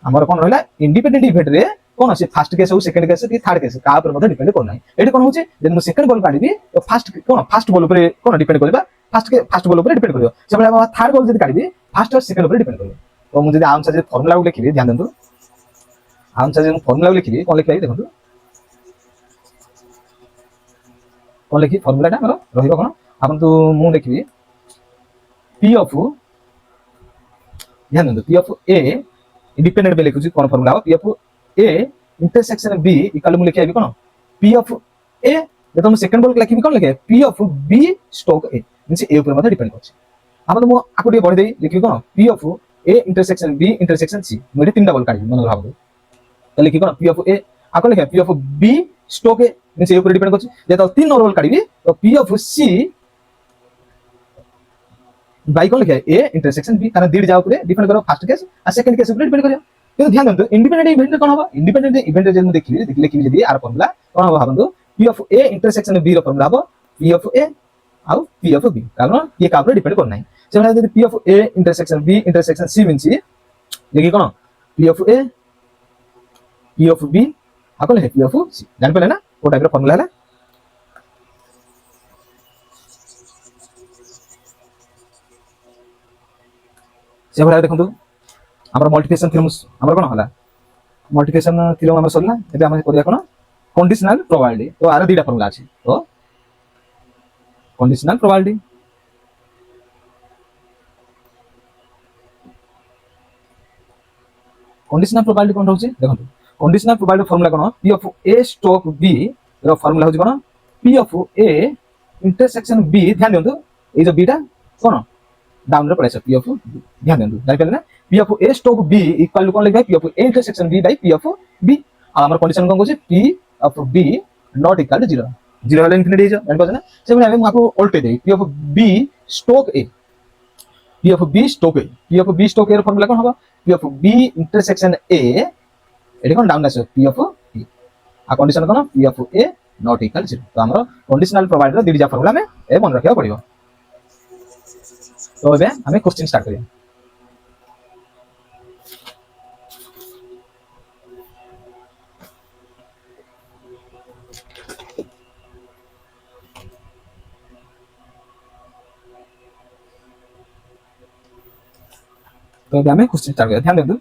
हमर कोन रहला इंडिपेंडेंट इवेंट रे कोन আছে फर्स्ट केस हो सेकंड केस की थर्ड केस का ऊपर मध्ये डिपेंड कर नाही एटा कोन होचे जब मु सेकंड बॉल काढिबी तो फर्स्ट बॉल ऊपर कोन डिपेंड करबा फर्स्ट बॉल ऊपर डिपेंड करियो से बले हम थर्ड बॉल जदी काढिबी फर्स्ट और सेकंड ऊपर डिपेंड करियो तो मु जदी आंसर जे फार्मूला को लिखिबी ध्यान देंतु आंसर जे फार्मूला को लिखिबी कोन लिखिबी देखंतु कोन लिखि फार्मूला टा हमर रहिबो कोन आपन तो मु लिखिबी p ऑफ ध्यान देंतु p ऑफ a इंडिपेंडेंट पे लिखुची कोन formula p of a intersection b equal मु लिखिबी कोन p ऑफ a जब हम सेकंड बॉल लिखिबी कोन लिखे p of b stroke a means a ऊपर मध्ये डिपेंड करछि आपण मु आको दे बढ़ देई लिखिबी कोन p of a intersection b intersection c मोरे तीनटा बॉल काढी मन भाबो तो लिखि कोन p ऑफ a आको लिखे p of b stroke a means a ऊपर डिपेंड करछि जेतो तीन और बॉल काढी तो p ऑफ c बाय कोन लिखे a इंटरसेक्शन b कारण दीड जाओ ऊपर डिपेंड करो फर्स्ट केस आ सेकंड केस ऊपर डिपेंड करियो किंतु ध्यान देंतु इंडिपेंडेंट इवेंट कोन होबा इंडिपेंडेंट इवेंट जे मु देखिबी जदी आर फार्मूला कोन होबा भाबंतु p of a intersection b रो फार्मूला हो p ऑफ a आउ p ऑफ b कारण ये का ऊपर डिपेंड करनाय से बना जदी p of a intersection b intersection c means देखि कोन p of a p of b आको लिखे p ऑफ c जान पले ना ओ टाइप रो फार्मूला है से बना देखंतु हमर मल्टीप्लिकेशन थ्योरम हमर कोन होला मल्टीप्लिकेशन थ्योरम हमर सरला एबे हम करिया कोन कंडीशनल प्रोबेबिलिटी तो आर दीटा फार्मूला अछि तो कंडीशनल प्रोबेबिलिटी कंडीशनल प्रोबेबिलिटी कोन होछि देखंतु कंडीशनल प्रोबेबिलिटी फार्मूला कोन p of a stroke b रो फार्मूला होछि कोन p of a intersection b ध्यान देंतु ए जो b टा कोन डाउन रे पड़े p ऑफ ध्यान देंतु जानि पले ना p of a stroke b equal कोन लिखबा p of a intersection b by p of b आ हमर कंडीशन कोन होछि p of b not equal to 0 0 वाला इंफिनिटी जानि पाछ ना से बने हम आपको उल्टे दे p of b stroke a p of b stroke a p of b stroke a रो फार्मूला कोन होबा p of b intersection a एडी कोन डाउन आसे p ऑफ b आ कंडीशन कोन p of a not equal 0 तो हमर कंडीशनल प्रोवाइडर दीडी जा फार्मूला में ए मन रखिया पड़ियो तो एबे हमें क्वेश्चन स्टार्ट करिया तो हमें क्वेश्चन स्टार्ट करिया ध्यान देंतु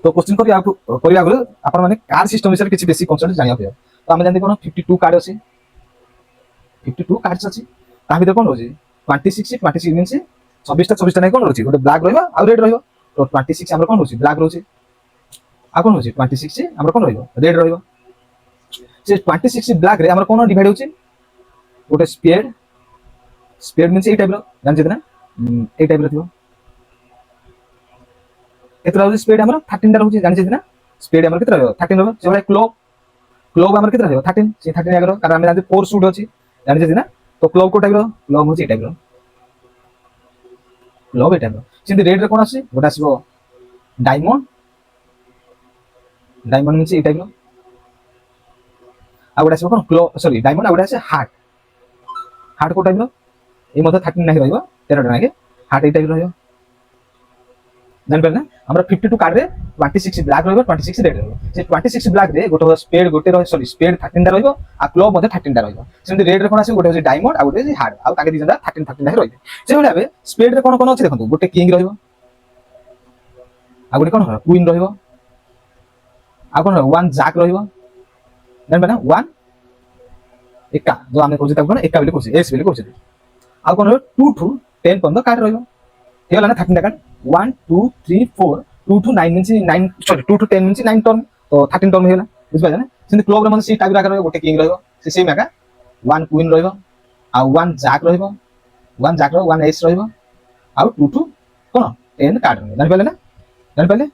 तो क्वेश्चन करिया गले आपण माने कार सिस्टम विषय किछि बेसिक कॉन्सेप्ट जानिया पड़ियो तो हम जानते कोन 52 कार्ड अछि 52 कार्ड्स अछि ता भीतर कोन होछि 26 मींस 26 टा नै कोन होछि गोटे ब्लैक रहइबो आ रेड रहइबो तो 26 हमर कोन होछि ब्लैक रहउछि आ कोन होछि 26 हमर कोन रहइबो रेड रहइबो से 26 ब्लैक रे हमर कोन डिवाइड होछि गोटे स्पेड मींस ए टाइप रो जान छै ना ए टाइप रो थियो एतरा होछि स्पेड हमर 13 टा रहउछि जान छै ना स्पेड हमर केतरा रहइबो 13 रहइबो से बडा क्लॉक क्लब हमर केते रहबो 13 से 13 आगर कारण हम जानते 4 सूट अछि जानि छै ना तो क्लब को टाइप रो क्लब होछि टाइप रो क्लब ए टाइप रो सिंधी रेड रे कोन आसी गोटा आसीबो डायमंड डायमंड मींस ए टाइप रो आ गोटा आसीबो कोन क्लब सॉरी डायमंड आ गोटा आसी हार्ट हार्ट को टाइप रो ए मते 13 नाही रहइबो 13 टका के हार्ट ए टाइप रो रहइबो जानि परना हमरा 52 कार्ड रे 26 ब्लैक रहइबो 26 रेड रहइबो से 26 ब्लैक रे गोटे स्पेड गोटे रह सॉरी स्पेड 13 टा रहइबो आ क्लब मते 13 टा रहइबो सेमति रेड रे कोन आसी गोटे होछि डायमंड आ गोटे होछि हार्ट आ ताके दिजंदा 13 नाही रहइबो से भले आबे स्पेड रे कोन अछि देखंतु गोटे किंग रहइबो आ गोटे कोन क्वीन रहइबो आ कोन वन जैक रहइबो जानि परना वन एका जो आमे कहै ताको एका बेले कहै एस बेले कहै आ कोन 2 टू 10 पर्यंत कार्ड रहइबो हेला ना 13 टा card 1 2 3 4 2 to 9 means 9 sorry 2 to 10 means 9 turn तो 13 टर्न हेला बुझ पाइला ना सिंधी क्लब रे मन सी टाइप राखा रहइबो गोटे किंग रहइबो से सेम एका 1 क्वीन रहइबो आ 1 जैक रहइबो 1 जैक रो 1 एस रहइबो आ 2 टू कोन 10 कार्ड रहइबो जानि पाइले ना जानि पाइले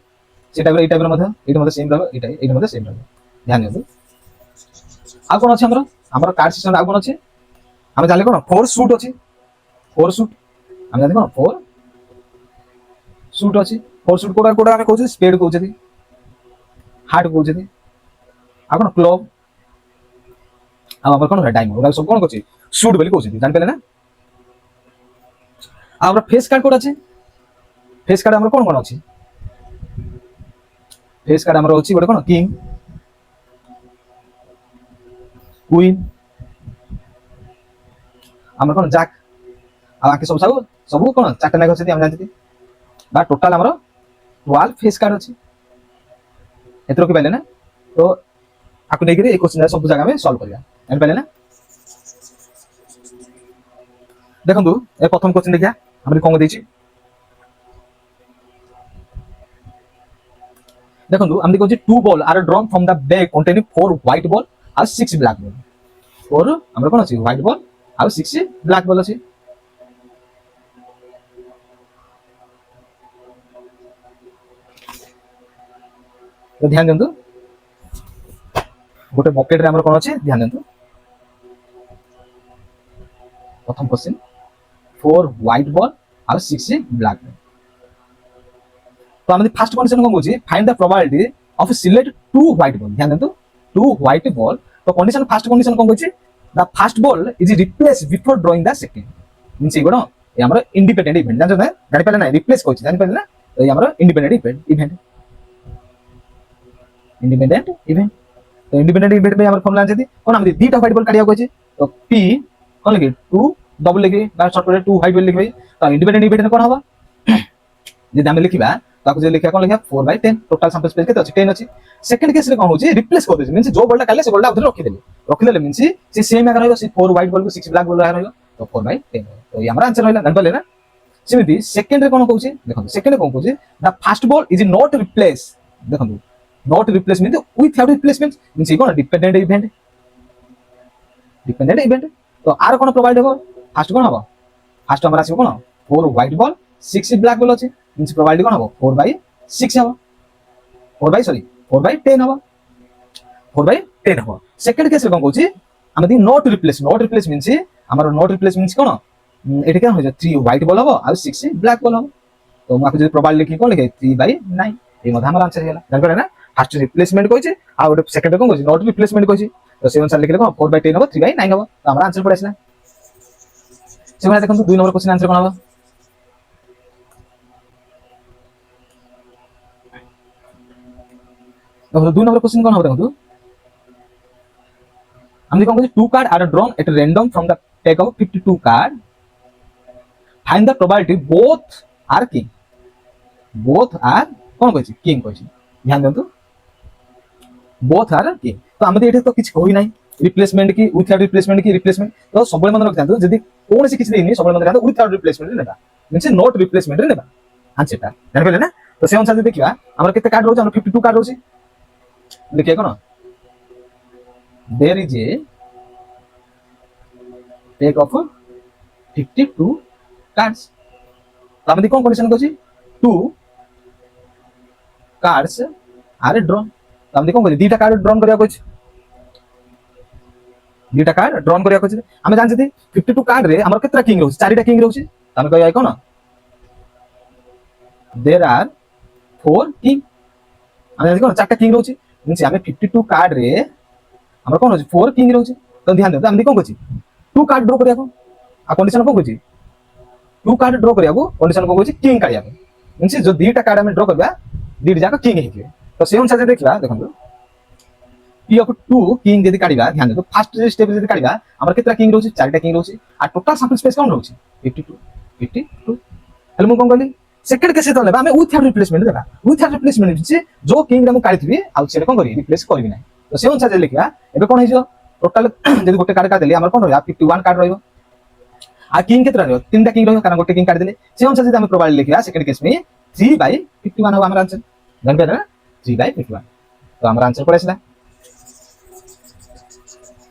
से टाइप रो मते सेम रहइबो एटा मते सेम रहइबो ध्यान दियौ आ कोन अछि हमर कार्ड सिस्टम आ कोन अछि हम जाले कोन 4 सूट अछि 4 सूट हम जाने कोन 4 सूट अछि 4 सूट कोडा कोडा हम कहै स्पेड कहै छै हार्ट कहै छै आ कोन क्लब आ हमर कोन डायमंड ओरा सब कोन कहै सूट बोली कहै छै जानि पेले ना आ हमरा फेस कार्ड कोड अछि फेस कार्ड हमर कोन अछि फेस कार्ड हमर अछि गोटे कोन किंग क्वीन हमर कोन जैक आ बाकी सब कोन चारटा नाग अछि हम जानति बा टोटल हमर 12 फेस कार्ड अछि एतरो के पहले ना तो आकु नै के ए क्वेश्चन सब जगह में सॉल्व करिया एन पहले ना देखंतु ए प्रथम क्वेश्चन देखिया हमरे कोन दैछि देखंतु हम देखो 2 ball are drawn from the bag containing 4 white ball और 6 ब्लैक बॉल और हमर कोन अछि व्हाइट बॉल और 6 ब्लैक बॉल अछि तो ध्यान देंतु गोटे बकेट रे हमर कोन अछि ध्यान देंतु प्रथम क्वेश्चन 4 व्हाइट बॉल और 6 ब्लैक बॉल तो हम फर्स्ट कंडीशन कोन कहूची find the probability of select 2 white ball ध्यान देंतु 2 व्हाइट बॉल तो कंडीशन फर्स्ट कंडीशन कोन कहूची the first ball is replace before drawing the second means एगोडो ए हमर इंडिपेंडेंट इवेंट जान ना गाडी पहले ना रिप्लेस कहूची जान पहले ना तो ये हमर इंडिपेंडेंट इवेंट इंडिपेंडेंट इवेंट तो इंडिपेंडेंट इवेंट में हमर फॉर्मूला आछथि कोन हम दीटा व्हाइट बॉल काढिया कहै तो p कोन लिखि 2 डबल लिखि बा शॉर्ट में 2 व्हाइट बॉल लिखबै तो इंडिपेंडेंट इवेंट में कोन होबा जे हम लिखिबा ताको जे लिखिया कोन लिखिया 4/10 टोटल सैंपल स्पेस केते अछि 10 अछि सेकंड केस रे कोन होछि रिप्लेस कर दे मींस जो बॉलटा काले से बॉलटा उधर रखि देले मींस से सेम आगर रहइबो से 4 व्हाइट बॉल को 6 ब्लैक बॉल रहइबो तो 4/10 तो ये हमरा आंसर होइला जान पले ना सेमिति सेकंड रे कोन कहउछि देखो सेकंड रे कोन कहउछि the first ball is not replace देखो not replace means without replacement means कोन डिपेंडेंट इवेंट तो आर कोन प्रोवाइड होबो फर्स्ट कोन होबो फर्स्ट हमरा आसीबो कोन 4 व्हाइट बॉल 6 ब्लैक बॉल अछि मींस प्रोवाइड कोन होबो 4/6 होबो 4/10 होबो 4/10 होबो सेकंड केस रे कोन कहउछि हम दी नॉट रिप्लेस मींस हमर नॉट रिप्लेस मींस कोन एठी कोन हो जा 3 व्हाइट बॉल होबो और 6 ब्लैक बॉल होबो तो माको जे प्रोवाइड लिखि कोन लिखे 3/9 ए मधा हमर आंसर हेला जान पड़े ना फर्स्ट रिप्लेसमेंट कहै छै आ गोटे सेकंड रे कोन कहै छै नॉट रिप्लेसमेंट कहै छै तो से अनुसार लिखले कोन 4/10 होबो 3/9 होबो तो हमर आंसर पड़े छै से माने देखंतु 2 नंबर क्वेश्चन आंसर कोन होबो तो 2 नंबर क्वेश्चन कोन होबो देखंतु हम देखो 2 card are drawn at random from the pack of 52 card find the probability both are king कोन कहै छै किंग कहै छै ध्यान देंतु बोथ आर किंग तो हम एठे तो किछ होई नै रिप्लेसमेंट की विथआउट रिप्लेसमेंट तो सबले मन रख जानतु जदी कोन से किछ देनी सबले मन रख विथआउट रिप्लेसमेंट रे नेबा मींस नॉट रिप्लेसमेंट रे नेबा आंसर ता जान पले ना तो से अनुसार देखिबा हमर केते कार्ड रहउ हमर 52 कार्ड रहउसी लिखिए कोन there is a pack of 52 cards तो हम कोन कंडीशन कहछि 2 कार्ड्स आर ड्रॉन तो हम देखो दीटा कार्ड ड्रॉन करिया कहछि दुईटा कार्ड ड्रॉन करिया को आमे जानछि 52 कार्ड रे हमर केतरा किंग रहउछि चारिटा किंग रहउछि तमे कहै कोन देयर आर 4 किंग आमे जानछि कोन चारटा किंग रहउछि मींस आमे 52 कार्ड रे हमर कोन होछि 4 किंग रहउछि तो ध्यान दे आमे कोन कहछि 2 कार्ड ड्रॉ करिया को आ कंडीशन कोन कहछि 2 कार्ड ड्रॉ करिया को कंडीशन कोन कहछि किंग काढिया को मींस जो दुईटा कार्ड आमे ड्रॉ करबा दुईटा जाक किंग हेतिबे तो से अनुसार देखला देखंतु पी ऑफ 2 किंग यदि काढिबा ध्यान दे फर्स्ट स्टेप यदि काढिबा हमर केतरा किंग रहउछि चारटा किंग रहउछि आ टोटल सैंपल स्पेस कोन रहउछि 52 हेले मु कोन कहली सेकंड केस तो लेबा हमें विथ रिप्लेसमेंट देबा विथ रिप्लेसमेंट जे जो किंग रे मु काढिथिबी आ सेटा कोन करी रिप्लेस करबी नै तो से अनुसार लिखिबा एबे कोन हेजो टोटल यदि गोटे कार्ड काढ देली हमर कोन रहया 51 कार्ड रहइबो आ किंग केतरा रहइबो तीनटा किंग रहइबो कारण गोटे किंग काढ देले से अनुसार यदि हम प्रोबेबिलिटी लिखिबा सेकंड केस में 3/51 हो हमर आंसर जान पे ना 3/51 तो हमर आंसर पड़ेसला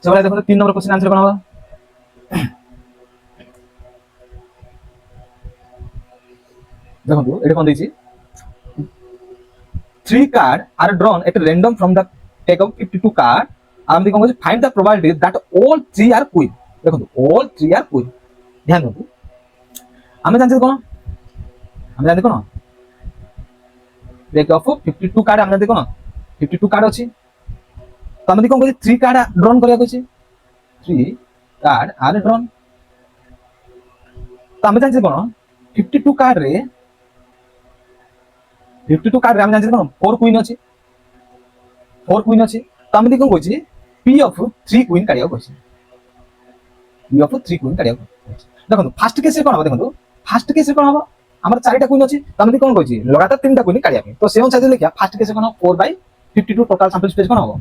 चलो देखो 3 नंबर क्वेश्चन आंसर कोन होबा देखो एटा कोन दैछि 3 card are drawn at random from the deck of 52 card आम देखो कहै find the probability that all 3 are queen देखो ऑल 3 आर क्वीन ध्यान दो हमें जानते कोन हम जानते कोन टेक ऑफ 52 कार्ड हम जानते कोन 52 कार्ड अछि तो हम देखो कहै 3 कार्ड ड्रॉन करिया कहै 3 कार्ड आर ड्रॉन तो हम जानते कोन 52 कार्ड रे 52 कार्ड रे हम जानते कोन 4 क्वीन अछि 4 क्वीन अछि तो हम देखो कहै p of 3 क्वीन काढिया कहै p of 3 क्वीन काढिया देखो फर्स्ट केस रे कोन हो देखो फर्स्ट केस रे कोन हो हमर चारिटा क्वीन अछि तो हम देखो कोन कहै लगातार तीनटा क्वीन काढिया तो से अनुसार लिखिया फर्स्ट केस रे कोन 4/52 टोटल सैंपल स्पेस कोन हो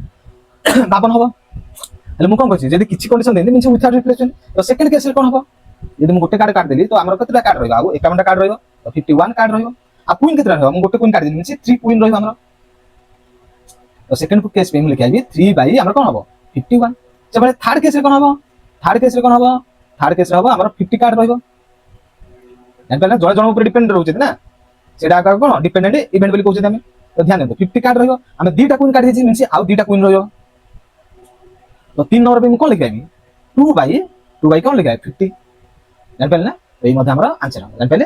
52 हो हेले मु कोन कहै जदी किछि कंडीशन देनी मींस विथ रिप्लेसमेंट तो सेकंड केस रे कोन हो यदि मु गोटे कार्ड काट देली तो हमर केतरा कार्ड रहइबा आ 51 कार्ड रहइबो तो 51 कार्ड रहइबो आ क्वीन केतरा रहइबो मु गोटे क्वीन काट देली मींस 3 क्वीन रहइबो हमर तो सेकंड केस पे हम लिखिया 3 बाय हमर कोन होबो 51 जबले थर्ड केस रे कोन होबो थर्ड केस रे कोन होबो थर्ड केस रे होबो हमर 50 कार्ड रहइबो एन पहले जण जण ऊपर डिपेंड रहउछि ना सेडा का कोन डिपेंडेंट इवेंट बोली कहउछि हम तो ध्यान दे 50 कार्ड रहइबो हम दुईटा क्वीन काट देछि मींस आ दुईटा क्वीन रहइबो तो 3 नंबर पे मु कोन लिखाइबी 2 बाय कोन लिखाइ 50 जान पहले ना तो एई मध्ये हमरा आंसर हो जान पहले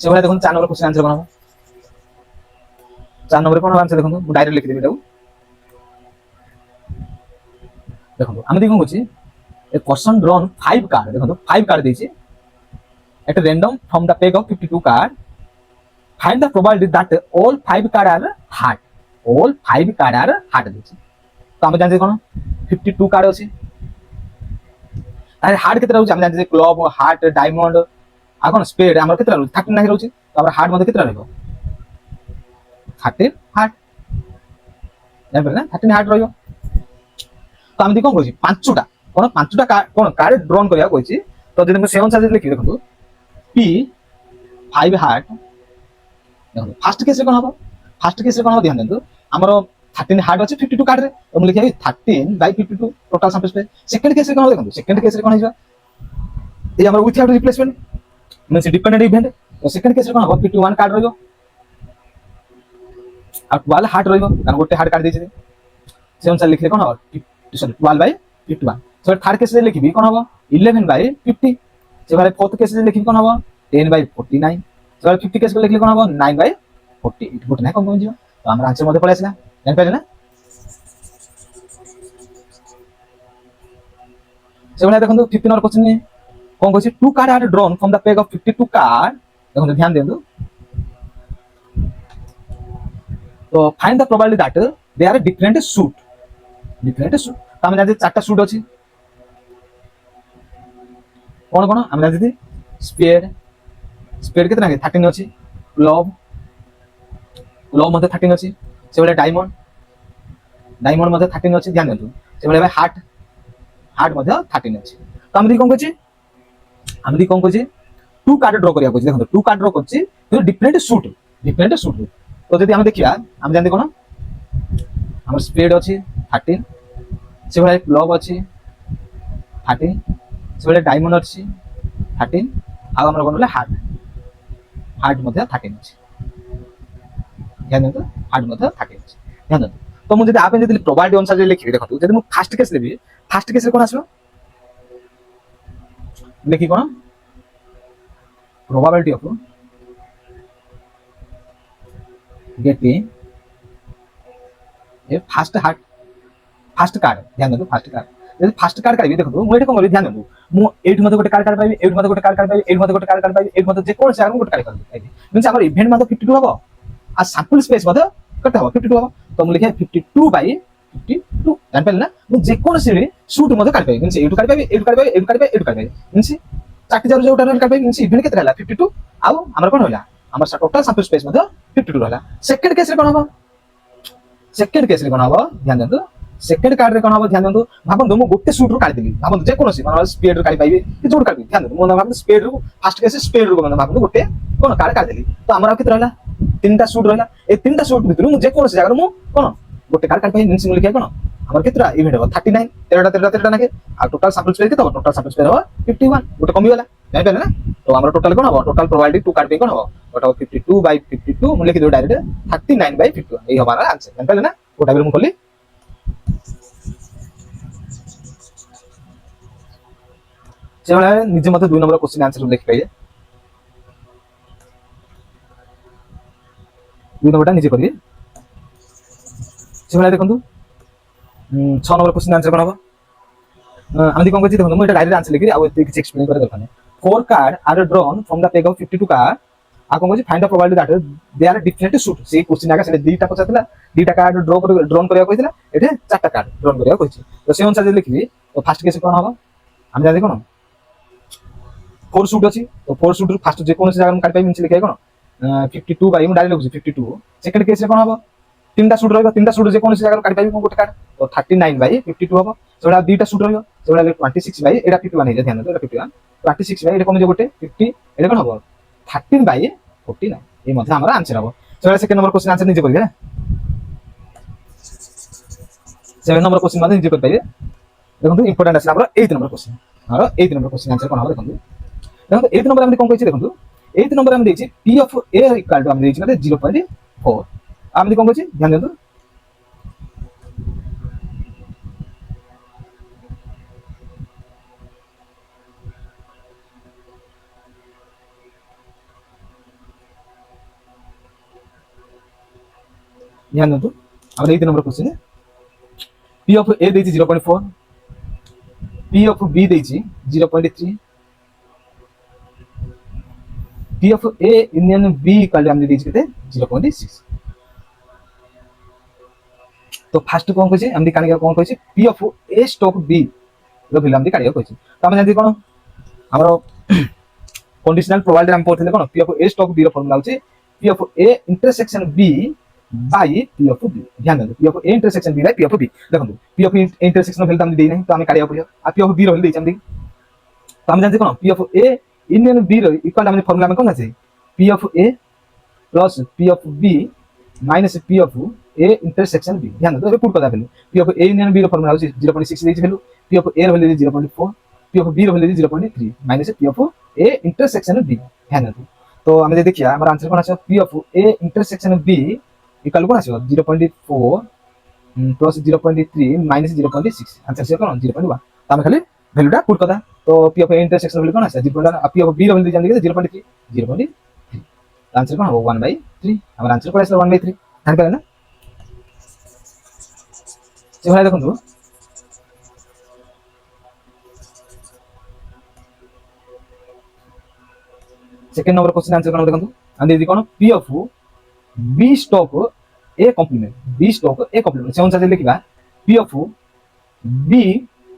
से भला देखो 4 नंबर क्वेश्चन आंसर कोन हो 4 नंबर कोन आंसर देखो मु डायरेक्ट लिख देबी ताऊ देखो हम देखो होछि ए पर्सन ड्रॉन 5 कार्ड देखो 5 कार्ड देछि at random from the pack of 52 card find the probability that all 5 card are heart all 5 card are heart देछि तो हम जानते कोन 52 कार्ड अछि अरे हार्ट केतरा रहउछि हम जानते क्लब हार्ट डायमंड आ कोन स्पेड हमर केतरा रहउछि 39 रहउछि तो हमर हार्ट मध्ये केतरा रहइबो 13 हार्ट जान ना 13 हार्ट रहइबो तो हम देखो कहछि पांचटा कोन कार्ड ड्रॉन करिया कहछि तो जदि हम से अनुसार लिखि देखो p 5 हार्ट देखो फर्स्ट केस रे कोन होबो फर्स्ट केस रे कोन हो ध्यान देंतु हमर 13 हार्ट अछि 52 कार्ड रे तो हम लिखिया 13/52 total sample space second case रे कोन देखो सेकंड केस रे कोन हिजो ए हमर with replacement means dependent event तो सेकंड केस रे कोन हो 51 कार्ड रहइबो आ 12 हार्ट रहइबो कारण गोटे हार्ट काट देछि से अनुसार लिखले कोन हो सॉरी 12/51 सो थर्ड केस रे लिखिबी कोन हो 11/50 से बारे फोर्थ केस रे लिखिबी कोन हो 10/49 सो 50 केस को लिखले कोन हो 9/48 गोटे ना कोन कोन जिवो तो हमर आंसर मध्ये पळे आसला जान पाइले ना से बला देखो 15 नंबर क्वेश्चन में कोन कहछि 2 card are drawn from the pack of 52 card देखो ध्यान देंदु तो find the probability that they are different suit तो हम जानते चारटा सूट अछि कोन कोन हम जानते स्पेड केतना के 13 अछि क्लब मध्ये 13 अछि से बले डायमंड मध्ये 13 अछि ध्यान देंतु से बले हार्ट मध्ये 13 अछि तो हम कोन कहछि 2 कार्ड ड्रॉ करिया कहछि देखो 2 कार्ड ड्रॉ करछि तो डिफरेंट सूट तो जदि हम देखिया हम जानते कोन हमर स्पेड अछि 13 से बले क्लब अछि 13 से बले डायमंड अछि 13 आ हमर कोन बले हार्ट मध्ये 13 अछि ध्यान देंतु हार्ट मध्ये 13 अछि ध्यान देंतु तो मुझे जब आप जब प्रोबेबिलिटी अनुसार लिखी देखो जब मुझे फास्ट केस लेबी फास्ट केस कौन आसो लिखी कौन probability of getting a fast card ध्यान दो फास्ट कार्ड যদি ফার্স্ট কার্ড কাটবি দেখো মু এটা কোন করি ধ্যান দেবো মু এইট মধ্যে গোটে কার্ড পাইবি এইট মধ্যে গোটে কার্ড পাইবি এইট মধ্যে গোটে কার্ড পাইবি এইট মধ্যে যে কোন সে আগুন গোটে কার্ড পাইবি মিন্স আমার ইভেন্ট মধ্যে 52 হবো আর স্যাম্পল স্পেস মধ্যে কত হবো 52 হবো তো মু লিখে 52 বাই 52 জান পাইলে না মু যে কোন সে শুট মধ্যে কার্ড পাইবি মিন্স এইট কার্ড পাইবি এইট কার্ড পাইবি এইট কার্ড পাইবি এইট কার্ড পাইবি মিন্স চারটি যার যেটা কার্ড পাইবি মিন্স ইভেন্ট কেতে হলা 52 আউ আমার কোন হলা আমার টোটাল স্যাম্পল স্পেস মধ্যে 52 হলা সেকেন্ড কেস রে কোন হবো সেকেন্ড কেস রে কোন হবো ধ্যান দেন सेकेंड कार्ड रे कोन हो ध्यान दंतु भाबंतु मु गोटे शूट रो काढी देली भाबंतु जे कोनसी माने स्पीड रो काढी पाइबे कि जोड काढी ध्यान दंतु मो भाबंतु स्पीड रो फास्ट केस स्पीड रो माने भाबंतु गोटे कोन कार्ड काढी देली तो हमरा कित रहला तीनटा शूट रहला ए तीनटा शूट भितरु मु जे कोनसी जगह मु कोन गोटे कार्ड काढी पाइ मिन्स मु लिखा कोन हमर कितरा इवेंट हो 39 13 नाके आ टोटल सैंपल स्पेस कित हो टोटल सैंपल स्पेस हो 51 गोटे कमी वाला जाय पेले ना तो हमरा टोटल कोन हो टोटल प्रोबेबिलिटी 2 कार्ड पे कोन हो गोटे 52 बाय 52 मु लिखि दो डायरेक्ट 39 बाय 51 एई हमारा आंसर जाय पेले ना गोटा बेर मु खोली से निजे मत 2 नंबर क्वेश्चन आंसर लिख पाइए 2 नंबरटा निजे करिए से देखो 6 नंबर क्वेश्चन आंसर कोन हो आमदी कोन कहछि देखो मु एटा डायरेक्ट आंसर लिखि आ किछ एक्सप्लेन करे दरकार नै 4 card are drawn from the pack of 52 card आ कोन कहछि find the probability that they are different suit से क्वेश्चन आगे से दीटा पछातला दीटा कार्ड ड्रॉन करिया कहितला एठे चारटा कार्ड ड्रॉन करिया कहिछि तो से अनुसार लिखबी तो फर्स्ट केस कोन हो हम जाने कोन 4 शूट अछि तो 4 शूट फास्ट जे कोन से जगह काट पाइ मिन लिखाय कोन 52 बाय मु डायरेक्ट लिखुछि 52 सेकंड केस रे कोन हबो तीनटा शूट रहबो तीनटा शूट जे कोन से जगह काट पाइ गोटे कार्ड तो 39 बाय 52 हबो सेडा दुईटा शूट रहबो सेडा 26 बाय एडा 51 हे ध्यान दो 51 26 बाय एडा कोन जे गोटे 50 एडा कोन हबो 13 बाय 49 ए मध्ये हमरा आंसर हबो सेडा सेकंड नंबर क्वेश्चन आंसर निजे करिवे 7 नंबर क्वेश्चन मध्ये निजे कर पाइबे देखंतु इंपोर्टेंट अछि हमरा 8 नंबर क्वेश्चन हमरा 8 नंबर क्वेश्चन आंसर कोन हबो देखंतु देखो 8 नंबर हम कोन कहै छी देखंतु 8 नंबर हम देछि p of a equal to हम देछि माने 0.4 हम कोन कहै छी ध्यान देंतु ध्यान देंतु हम 8 number question p of a देछि 0.4 p of b देछि 0.3 P of A union B equal हम देछि केते 0.6 तो फर्स्ट कोन कहै छै हम कानिया कोन कहै छै P of A stroke B रो वैल्यू हम कानिया कहै छै तो हम जानथि कोन हमरो कंडीशनल प्रोबेबिलिटी हम पढथिले कोन P of A stroke B रो फार्मूला होछि P of A intersection B by P of B ध्यान देंतु P of A intersection B by P of B देखंतु P of इंटरसेक्शन वैल्यू हम देइ नै तो हम कानिया पढियो आ P of B रो वैल्यू देइ हम देइ तो हम जानथि कोन P of A union B रो इक्वल हम फार्मूला में कोन আছে P of A plus P of B minus P of A intersection B ध्यान दो पुट करदा value P of A union B रो फार्मूला होछि 0.6 देछि वैल्यू P of A रो वैल्यू 0.4 P of B रो value 0.3 minus P of A intersection B ध्यान दो तो हम जे देखिया हमर आंसर कोन आछो P of A intersection B equal कोन आछो 0.4 plus 0.3 minus 0.6 आंसर से कोन 0.1 त हम खाली वैल्यूटा पुट करदा तो P of A intersection वैल्यू कोन आछो 0.1 P of B रो वैल्यू जान दिए 0.3 आंसर कोन हो 1/3 हमर आंसर कोन आछो 1/3 ध्यान करना से भाई देखंतु सेकंड नंबर क्वेश्चन आंसर कोन देखंतु हम दे कोन P of B stroke A complement B stroke A complement से अनुसार लिखिबा P of B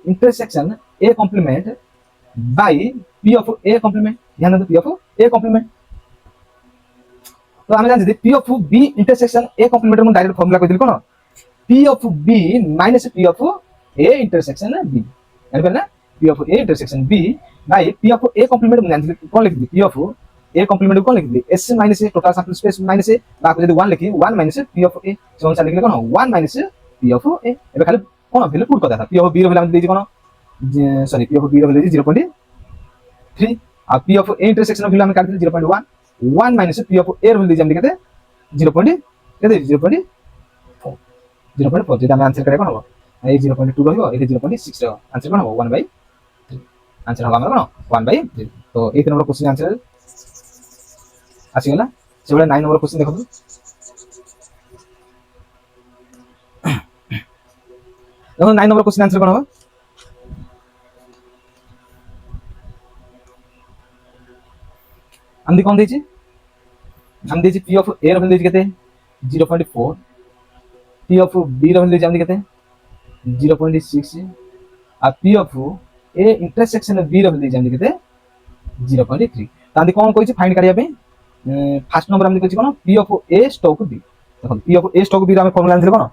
intersection A complement by P of A complement ध्यान दो P of A कॉम्प्लीमेंट तो हम जान P of B intersection A complement में direct formula कह दिल कोन P of B minus P of A intersection B जान पे ना P of A intersection B by P of A complement में जान कोन लिख दी P of A कॉम्प्लीमेंट कोन लिख दी S minus A total sample space minus A बाकी यदि 1 लिखी 1 minus P of A so अनुसार लिखले कोन 1 minus P of A एबे खाली कोन वैल्यू पुट करदा था P of B रो वैल्यू हम देछि कोन सॉरी P of B रो वैल्यू 0.3 आ P of A intersection value हम काट दिल 0.1 1 minus P of A रो वैल्यू हम लिखते 0.4 0.4 যদি আমি आंसर করে কোন হবে এই 0.2 রহিব এই 0.6 রহিব आंसर কোন হবে 1/3 आंसर হবে আমরা কোন 1/3 তো এই 3 নম্বর কোশ্চেন आंसर আসি গলা সেগুলা 9 নম্বর কোশ্চেন দেখো দেখো 9 নম্বর কোশ্চেন आंसर কোন হবে আমি কোন দিয়েছি আমি দিয়েছি p of a এর ভ্যালু দিয়েছি কত 0.4 p of b এর ভ্যালু দিয়েছি আমি কত 0.6 আর p of a intersection b এর ভ্যালু দিয়েছি আমি কত 0.3 তাহলে কোন কইছি ফাইন্ড করিয়া পে ফার্স্ট নম্বর আমি কইছি কোন p of a stroke b দেখো p of a stroke b এর আমি ফর্মুলা আনছিলে কোন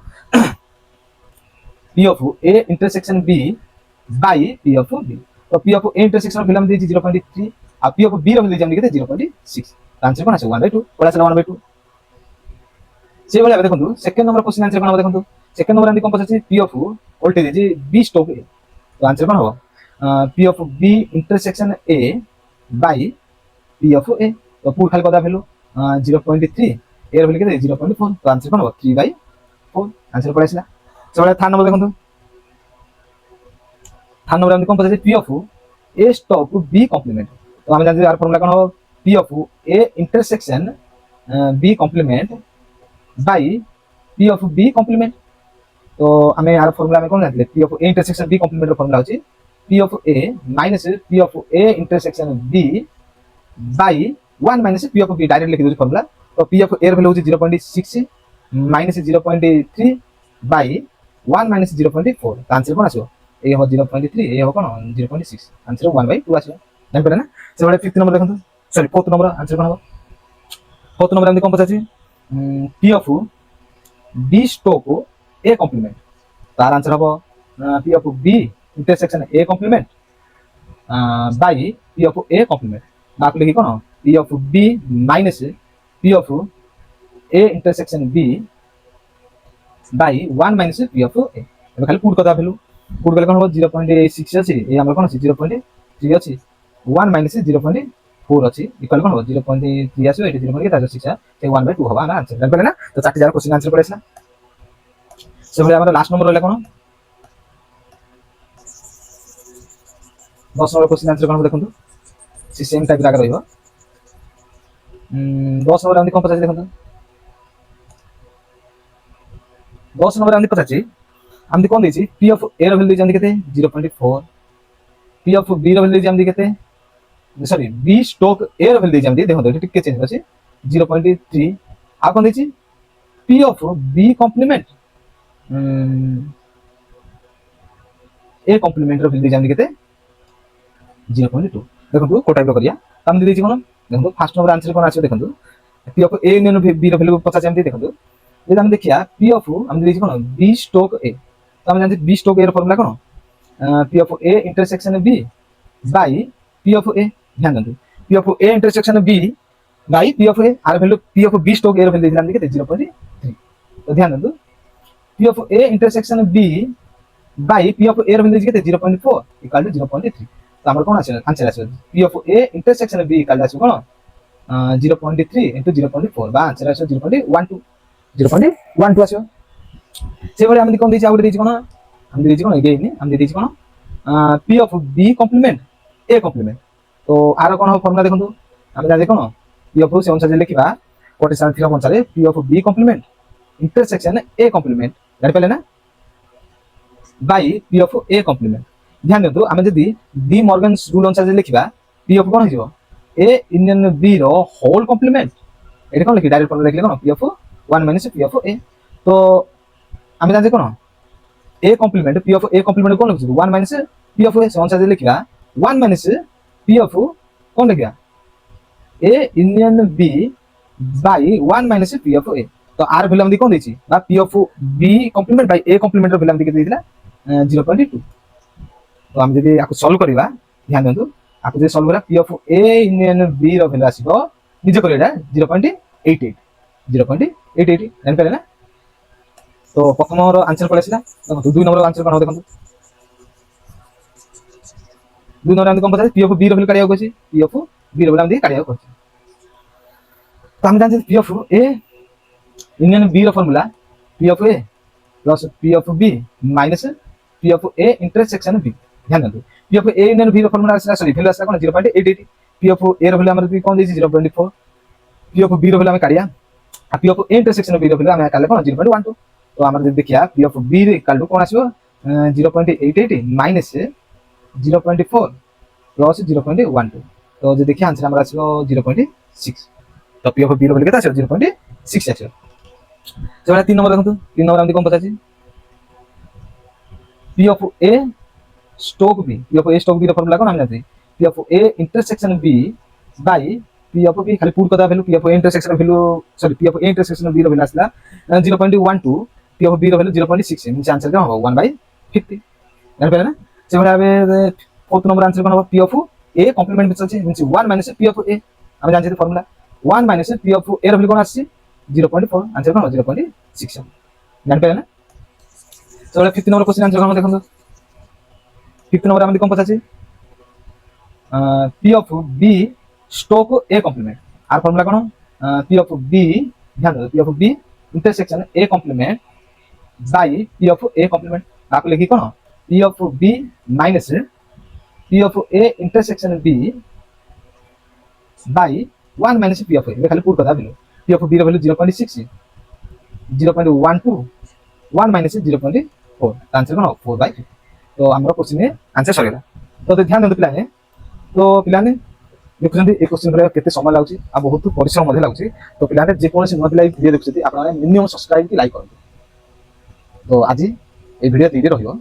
p of a intersection b by p of b তো p of a ইন্টারসেকশন ভ্যালু আমি দিয়েছি 0.3 আর p of b এর ভ্যালু দিয়েছি আমি কত 0.6 आंसर কোন আছে 1/2 কোলা আছে 1/2 সেই বলে দেখুন সেকেন্ড নম্বর কোশ্চেন आंसर কোন হবে দেখুন সেকেন্ড নম্বর আমি কোন পছাছি p of ভোল্টেজ যে b স্টক a তো आंसर কোন হবে p of b intersection a by p of a তো পুরো খালি কথা ভ্যালু 0.3 এর ভ্যালু কত 0.4 তো आंसर কোন হবে 3/4 आंसर কোলা আছে সেবলে থার্ড নম্বর দেখুন থার্ড নম্বর আমি কোন পছাছি p of a stroke b complement তো আমি জানি আর ফর্মুলা কোন হবে p of a intersection b complement by p of b complement তো আমি আর ফর্মুলা আমি কোন জানলে p of a intersection b complement এর ফর্মুলা হচ্ছে p of a minus p of a intersection b by 1 minus p of b direct লিখে দিই formula তো p of a এর ভ্যালু হচ্ছে 0.6 minus 0.3 by 1 minus 0.4 তো आंसर কোন আসবে এই হবে 0.3 এই হবে কোন 0.6 आंसर 1/2 আসবে জানতে পারে না সেবারে ফিফথ নম্বর দেখুন সরি ফোর্থ নম্বর आंसर কোন হবে ফোর্থ নম্বর আমি কোন পছাছি p of b stroke a complement তার आंसर হবে p of b intersection a complement by p of a complement বাকি লিখি কোন p of b minus p of a intersection b by 1 minus p of a এবার খালি put কথা value put গলে কোন হবে 0.6 আছে এই আমরা কোন আছে 0.3 আছে 1 মাইনাস 0.4 আছে ইকুয়াল কোন হবে 0.3 আসবে এটা 0.6 সেই 1/2 হবে আমরা आंसर জানতে পারে না তো চারটি যারা কোশ্চেন आंसर করেছে না সেগুলো আমাদের লাস্ট নম্বর হলো কোন 10 নম্বর কোশ্চেন आंसर কোন হবে দেখুন তো সেম টাইপের আগে রইব 10 নম্বর আমি কোন পছাছি দেখুন তো 10 নম্বর আমি পছাছি আমি কোন দিয়েছি p of a এর ভ্যালু দিয়েছি আমি কত 0.4 p of b এর ভ্যালু দিয়েছি আমি কত সরি b স্টক a এর ভ্যালু দিয়েছি আমি দেখুন এটা ঠিক চেঞ্জ আছে 0.3 আর কোন দিয়েছি p of b complement a complement এর ভ্যালু দিয়েছি আমি কত 0.2 দেখুন তো কোটাইব করিয়া আমি দিয়েছি কোন দেখুন ফার্স্ট নম্বর आंसर কোন আছে দেখুন তো p of a union b এর ভ্যালু পছাছি আমি দেখুন তো যদি আমি দেখিয়া p of আমি দিয়েছি কোন b স্টক a তো আমি জানি b স্টক এর ফর্মুলা কোন p of a intersection b by p of a ধ্যান দেন p of a intersection b by p of a আর value p of b stroke এর ভ্যালু দিলাম দেখতে 0.3 তো ধ্যান দেন p of a intersection b by p of a এর ভ্যালু দিকে 0.4 ইকুয়াল টু 0.3 তো আমরা কোন আছে आंसर আছে p of a intersection b equal আছে কোন 0.3 into 0.4 বা आंसर আছে 0.12 0.12 আছে সেবারে আমি কোন দিয়েছি আউট দিয়েছি কোন আমি দিয়েছি কোন এগেইন আমি দিয়েছি কোন p of b complement a complement তো আর কোন ফর্মুলা দেখুন তো আমি জানি কোন p of সে অনুসারে লিখিবা কোটেশন থিওরাম অনুসারে p of b complement intersection a complement জানি পেলে না by p of a complement ধ্যান দিও আমি যদি ডি মর্গানস রুল অনুসারে লিখিবা p of কোন হইব a ইউনিয়ন b র হোল কমপ্লিমেন্ট এটা কোন লিখি ডাইরেক্ট ফর্মুলা লিখলে কোন p of 1 minus p of a তো আমি জানি কোন a complement p of a complement কোন লিখছি 1 minus p of a অনুসারে লিখিবা 1 minus p of কোন লিখিবা a union b by 1 minus p of a তো আর ভ্যালু আমি কোন দিয়েছি বা p of b complement by a কমপ্লিমেন্টের ভ্যালু আমি দিয়ে দিলা 0.2 তো আমি যদি আকু সলভ করিবা ধ্যান দিও আকু যদি সলভ করা p of a union b র ভ্যালু আসিব নিজে করে এটা 0.88 জানি পারে না তো প্রথম নম্বর आंसर করেছিলা দেখো দুই নম্বর आंसर কোন হবে দেখো দুই নম্বর আমি কোন বলছি p of b র ভ্যালু কাটিয়া কইছি p of b র ভ্যালু আমি কাটিয়া কইছি তো আমি জানি p of a union b র formula p of a plus P of B minus P of A intersection B ध्यान दो P of A intersection B रो फॉर्मूला आसला सॉरी वैल्यू आसला कोन 0.88 पी ऑफ ए रो वैल्यू हमर भी कोन देछि 0.4 पी ऑफ बी रो वैल्यू हम काढिया P of A intersection B रो वैल्यू हम काढले कोन 0.12 तो हमर देखिया पी ऑफ बी रे इक्वल टू कोन आसीबो 0.88 माइनस 0.4 प्लस 0.12 तो जो देखिए आंसर हमारा आसीबो 0.6 तो पी ऑफ बी रो वैल्यू केता आसीबो 0.6 आसीबो सेबा 3 नंबर देखंतु 3 नंबर हम कोन पचाछि P of A stroke B P of A stroke B रो फॉर्मूला कोन हम जानते P of A intersection B by P of B खाली पुट करदा value P of A intersection value sorry P of A intersection B रो value आसला 0.12 P of B रो value 0.6 means answer का हो 1/50 जान पेला ना सेबा आबे फोर्थ नंबर आंसर कोन हो पी ऑफ ए कॉम्प्लीमेंट में चलछि means 1 minus P of A हम जानते formula 1 minus P of A रो वैल्यू कोन आछि 0.4 आंसर कोन हो 0.6 जान पेला ना सेबा फिफ्थ नंबर क्वेश्चन आंसर कोन देखंतु फिफ्थ नंबर हम कोन पचाछि P of B stroke A complement आर फॉर्मूला कोन पी ऑफ बी ध्यान दो P of B intersection A complement by P of A complement आपको लिखी कोन P of B minus P of A intersection B by 1 minus P of A खाली put करदा value P of B रो value 0.6 0.12 1 minus 0.4 answer कोन 4/50 तो हमरा question में answer Sarila तो ध्यान देंतु पिलाने तो पिलाने देखुछन्ती ए क्वेश्चन करे केते समय लागुची आ बहुत परिश्रम मध्ये लागुची तो पिलाने जे कोनसे नोट लाइक वीडियो देखुछन्ती आपन मिनिमम सब्सक्राइब की लाइक करंतु तो आज ए वीडियो 3 रे रहियो